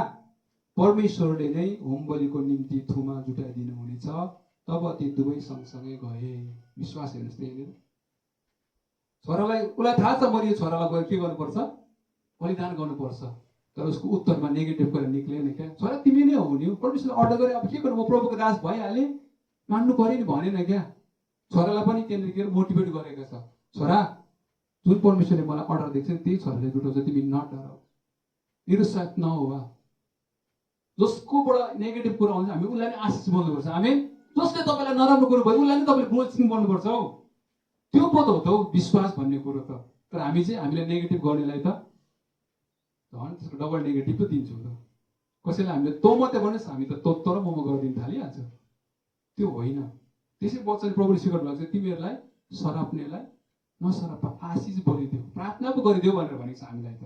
परमेश्वरले नै होमबलीको निम्ति थुमा जुटाइदिनु हुनेछ। तब ती दुवै सँगसँगै गए। विश्वास हेर्नुहोस् त यहाँनिर, छोरालाई उसलाई थाहा छ मैले यो छोरालाई गएर के गर्नुपर्छ, बलिदान गर्नुपर्छ, तर उसको उत्तरमा नेगेटिभ कुरा निक्लेन क्या। छोरा तिमी नै हो नि, परमेश्वरले अर्डर गरे, अब के गर्नु, म प्रभुको दास भइहालेँ, मान्नु पर्यो नि भनेन क्या। छोरालाई पनि त्यहाँनिर के मोटिभेट गरेको छ, छोरा जुन परमेश्वरले मलाई अर्डर दिएको छ त्यही छोराले जुटाउँछ, तिमी नडराऊ, निरुत्साहित नहोस्। जसकोबाट नेगेटिभ कुरा आउँछ हामी उसलाई नै आशिष बोल्नुपर्छ। हामी जसले तपाईँलाई नराम्रो कुरो भयो उसलाई नै तपाईँले ब्लेसिङ बोल्नुपर्छ हौ। त्यो पो त हो त हौ विश्वास भन्ने कुरो त। तर हामी चाहिँ हामीले नेगेटिभ गर्नेलाई त झन् त्यसको डबल नेगेटिभ पो दिन्छौँ त। कसैले हामीले तँ मात्रै भन्नुहोस्, हामी त तँ र मोमो गरिदिनु थालिहाल्छ। त्यो होइन। त्यसै वचन प्रभुले सिकाउनु भएको छ, तिमीहरूलाई सराप्नेलाई नसराप, आशिष बोलिदेऊ, प्रार्थना पो गरिदेऊ भनेर भनेको छ हामीलाई त।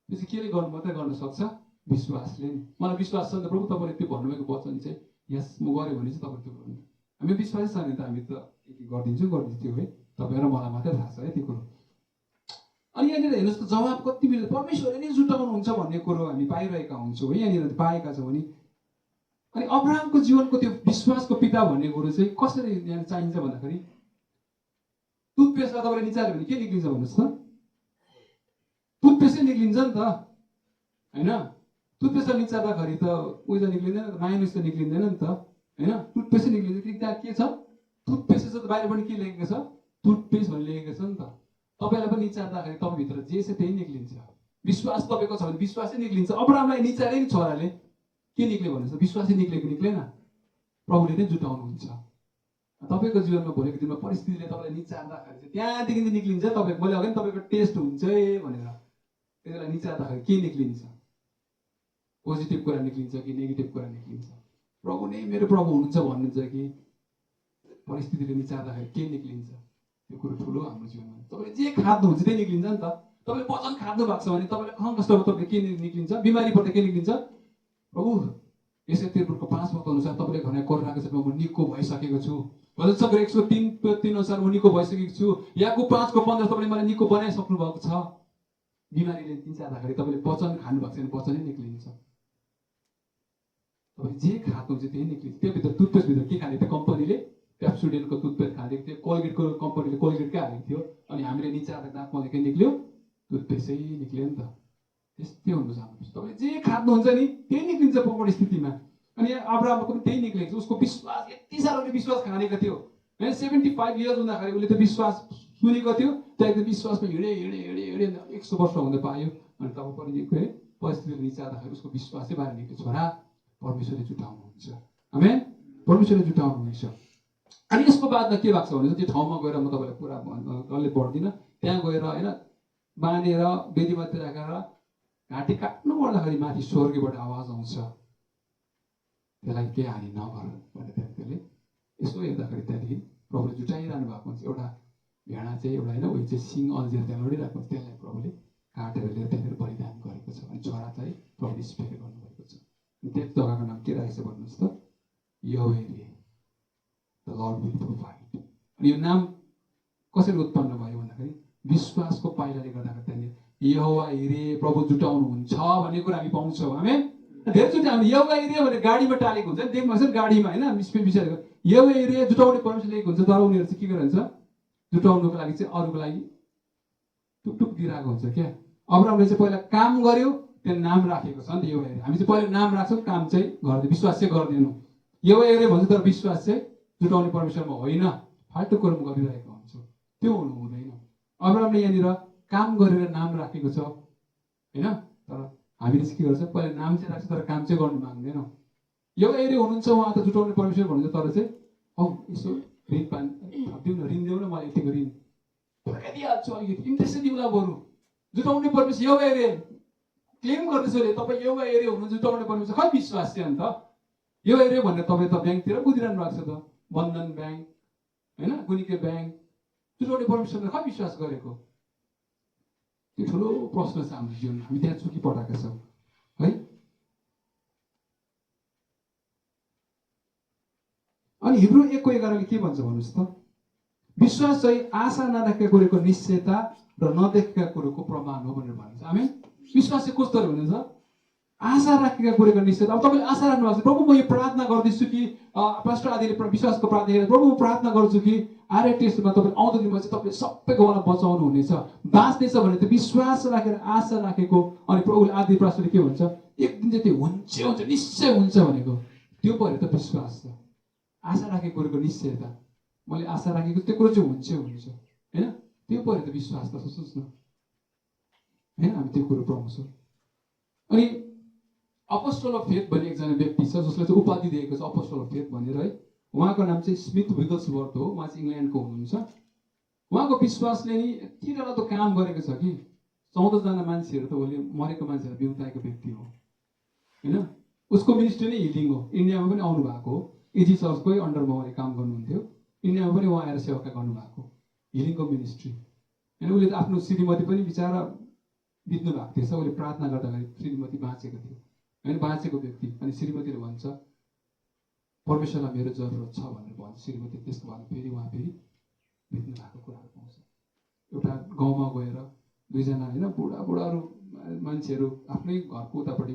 त्यो चाहिँ केले गर्नु मात्रै गर्न सक्छ, विश्वासले नि। मलाई विश्वास छ नि त प्रभु तपाईँले त्यो भन्नुभएको वचन चाहिँ यस म गरेँ भने चाहिँ तपाईँले त्यो गर्नु। हामी विश्वासै छैन त हामी त के गरिदिन्छु है, तपाईँ र मलाई मात्रै थाहा छ है त्यो कुरो। अनि यहाँनिर हेर्नुहोस् त जवाब कति मिल्छ, परमेश्वरले नै जुटाउनुहुन्छ भन्ने कुरो हामी पाइरहेका हुन्छौँ है, यहाँनिर पाएका छौँ नि। अनि अब्राहमको जीवनको त्यो विश्वासको पिता भन्ने कुरो चाहिँ कसरी यहाँ चाहिन्छ भन्दाखेरि, टुथपेस्टलाई तपाईँले निचार्यो भने के निक्लिन्छ भन्नुहोस् त, टुथपेस्टै निक्लिन्छ नि त होइन। टुथपेस्टलाई निचार्दाखेरि त उयो त निक्लिँदैन, मायोनिज त निक्लिँदैन नि त होइन, टुथपेस्टै निक्लिन्छ। कि त्यहाँ के छ, टुथपेस्ट चाहिँ बाहिर पनि के लेखेको छ, टुथपेस्ट भन्ने लेखेको छ नि त। तपाईँलाई पनि निचार्दाखेरि तपाईँभित्र जे छ त्यही निक्लिन्छ। विश्वास तपाईँको छ भने विश्वासै निक्लिन्छ। अब्राहमलाई निचारे नि छोराले, के निक्ल्यो भन्नुहोस्, विश्वासै निक्लेको निक्लेन, प्रभुले नै जुटाउनुहुन्छ। तपाईँको जीवनमा भोलिको दिनमा परिस्थितिले तपाईँलाई निचार्दाखेरि चाहिँ त्यहाँदेखि चाहिँ निक्लिन्छ। तपाईँको मैले अघि तपाईँको टेस्ट हुन्छ भनेर त्यसलाई निचार्दाखेरि के निक्लिन्छ? पोजिटिभ कुरा निक्लिन्छ कि नेगेटिभ कुरा निक्लिन्छ? प्रभु नै मेरो प्रभु हुनुहुन्छ भन्नुहुन्छ कि परिस्थितिले निचार्दाखेरि के निक्लिन्छ? त्यो कुरो ठुलो हाम्रो जीवनमा। तपाईँले जे खाद्नुहुन्छ त्यही निक्लिन्छ नि त। तपाईँले वचन खाद्नु भएको छ भने तपाईँले कष्टमा तपाईँले के निक्लिन्छ? बिमारीबाट के निक्लिन्छ? प्रभु यसै तिर्बुलको 5 वचन अनुसार तपाईँले भने गरिरहेको छ, म निको भइसकेको छु। भजन सङ्ग्रह 103 अनुसार म निको भइसकेको छु। याकुब 5:15 तपाईँले मलाई निको बनाइसक्नु भएको छ। बिमारीले निचार्दाखेरि तपाईँले वचन खानु भएको छैन, वचनै निक्लिन्छ। तपाईँले जे खानुहुन्छ त्यही निक्लिन्छ। त्योभित्र टुथपेस्टभित्र के खाने थियो? कम्पनीले पेप्सोडेन्टको टुथपेस्ट खाँदैको थियो, कोलगेटको कम्पनीले कोलगेटकै हालेको थियो, अनि हामीले निचार्दा दाँतमा के निक्ल्यो? टुथपेस्टै निक्ल्यो नि त। त्यस्तै हुनुपर्छ हाम्रो। तपाईँले जे खानुहुन्छ नि त्यही निक्लिन्छ परिस्थितिमा। अनि अब्राहमको पनि त्यही निक्लेको छ। उसको विश्वास यति साह्रो विश्वास खानेको थियो होइन। 75 इयर्स हुँदाखेरि उसले त्यो विश्वास सुनेको थियो, त्यहाँ एकदम विश्वासमा हिँडे 100 वर्ष हुँदै पायो। अनि तब परिस्थितिले निचार्दाखेरि उसको विश्वासै बाहिर निक्ल्यो। छोरा, परमेश्वरले जुटाउनुहुन्छ। आमेन। परमेश्वरले जुटाउनुहुन्छ। अनि यसको बादमा के भएको छ भने त्यो ठाउँमा गएर म तपाईँलाई पुरा डल्लै पढ्दिनँ। त्यहाँ गएर होइन बाँधेर वेदीमाथि राखेर घाँटी काट्नु पर्दाखेरि माथि स्वर्गबाट आवाज आउँछ, त्यसलाई केही हानि नगर भनेर। त्यसले यसो हेर्दाखेरि त्यहाँदेखि प्रभुले जुटाइरहनु भएको हुन्छ। एउटा भेडा चाहिँ एउटा होइन उयो चाहिँ सिङ अल्झेर त्यहाँ लडिरहेको हुन्छ, त्यसलाई प्रभुले काटेर लिएर त्यहाँनिर बलिदान गरेको छ। अनि छोरा चाहिँ प्रभुले स्पेयर गर्नुभएको छ। त्यस जग्गाको नाम के राखेको छ भन्नुहोस् त? यहोवा, द लर्ड विल प्रोभाइड। अनि यो नाम कसरी उत्पन्न भयो भन्दाखेरि विश्वासको पाइलाले गर्दाखेरि त्यहाँनिर यहोवा हिरे प्रभु जुटाउनुहुन्छ भन्ने कुरा हामी पाउँछौँ। आमेन। धेरैचोटि हामीले यहोवा हिरे भनेर गाडीमा टालेको हुन्छ नि, देख्नुहुन्छ नि गाडीमा होइन, विचार यहोवा हिरे जुटाउने परमेश्वर लेखेको हुन्छ, तर उनीहरू चाहिँ के गरिरहन्छ? जुटाउनुको लागि चाहिँ अरूको लागि टुकटुक दिइरहेको हुन्छ क्या। अब्राहमले चाहिँ पहिला काम गर्यो, त्यहाँ नाम राखेको छ नि त यहोवा हिरे। हामी चाहिँ पहिला नाम राख्छौँ, काम चाहिँ गर्दै विश्वास चाहिँ गर्दैनौँ। यहोवा हिरे भन्छ तर विश्वास चाहिँ जुटाउने परमेश्वरमा होइन, फाल्टो कर्म गरिरहेको हुन्छौँ। त्यो हुनु हुँदैन। अब्राहमले यहाँनिर काम गरेर नाम राखेको छ होइन, तर हामीले चाहिँ के गर्छ? पहिला नाम चाहिँ राख्छ तर काम चाहिँ गर्नु माग्दैनौँ। यहोवा हिरे हुनुहुन्छ, उहाँ त जुटाउने परमेश्वर भन्नुहुन्छ, तर चाहिँ औ यसो ऋण पानी दिउँ न, ऋण दिउँ न, मलाई यतिको ऋण फर्काइदिइहाल्छु, अलिकति इन्ट्रेस्ट दिउँला बरु। जुटाउने परमेश्वर यहोवा हिरे क्लेम गर्दैछ उसले, तपाईँ यहोवा हिरे हुनुहुन्छ जुटाउने परमेश्वर। खै विश्वास चाहिँ अन्त यहोवा हिरे भनेर तपाईँ त ब्याङ्कतिर बुझिरहनु भएको छ त, बन्धन ब्याङ्क होइन, गुनिके ब्याङ्क। जुटाउने परमेश्वरले खै विश्वास गरेको? त्यो ठुलो प्रश्न छ हाम्रो जीवनमा। हामी त्यहाँ चुकी पठाएका छौँ है। अनि हिब्रू 1:11 के भन्छ भन्नुहोस् त? विश्वास चाहिँ आशा नराखेका कुरोको निश्चयता र नदेखेका कुरोको प्रमाण हो भनेर भन्छ। आमेन। विश्वास चाहिँ कस्तो हुनुहुन्छ? आशा राखेका कुरोको निश्चयता। अब तपाईँले आशा राख्नु भएको छ, प्रभु म यो प्रार्थना गर्दैछु कि पास्टर आदिले विश्वासको प्रार्थना, प्रभु म प्रार्थना गर्छु कि आर्य टेस्टमा तपाईँ आउँदो दिनमा चाहिँ तपाईँले सबैको मलाई बचाउनु हुनेछ, बाँच्नेछ भने त्यो विश्वास राखेर आशा राखेको। अनि प्रभुले आदि पास्टरले के भन्छ? एक दिन चाहिँ त्यो हुन्छ निश्चय हुन्छ भनेको। त्यो पऱ्यो त विश्वास त। आशा राखेको कुरोको निश्चयता, मैले आशा राखेको त्यो कुरो चाहिँ हुन्छ होइन, त्यो पऱ्यो त विश्वास त। सोच्नुहोस् न होइन, हामी त्यो कुरो पाउँछौँ। अनि अपोस्टल अफ फेथ भन्ने एकजना व्यक्ति छ जसलाई चाहिँ उपाधि दिएको छ अपोस्टल अफ फेथ भनेर है। उहाँको नाम चाहिँ स्मिथ विगल्सवर्थ हो। उहाँ चाहिँ इङ्ल्यान्डको हुनुहुन्छ। उहाँको विश्वासले नि यति डरलाग्दो काम गरेको छ कि 14 जना मान्छेहरू त उसले मरेको मान्छेलाई बिउताएको व्यक्ति हो होइन। उसको मिनिस्ट्री नै हिलिङ हो। इन्डियामा पनि आउनु भएको हो, इजी चर्चकै अन्डरमा उहाँले काम गर्नुहुन्थ्यो। इन्डियामा पनि उहाँ आएर सेवा गर्नुभएको, हिलिङको मिनिस्ट्री होइन। उसले त आफ्नो श्रीमती पनि बिचरा बित्नु भएको थिएछ। उसले प्रार्थना गर्दाखेरि श्रीमती बाँचेको थियो होइन, बाँचेको व्यक्ति। अनि श्रीमतीले भन्छ परमेश्वरलाई मेरो जरुरत छ भनेर भन्छ श्रीमती। त्यसको बाद फेरि उहाँ फेरि बित्नु भएको कुराहरू पाउँछ। एउटा गाउँमा गएर 2 जना होइन बुढाहरू मान्छेहरू आफ्नै घरको उतापट्टि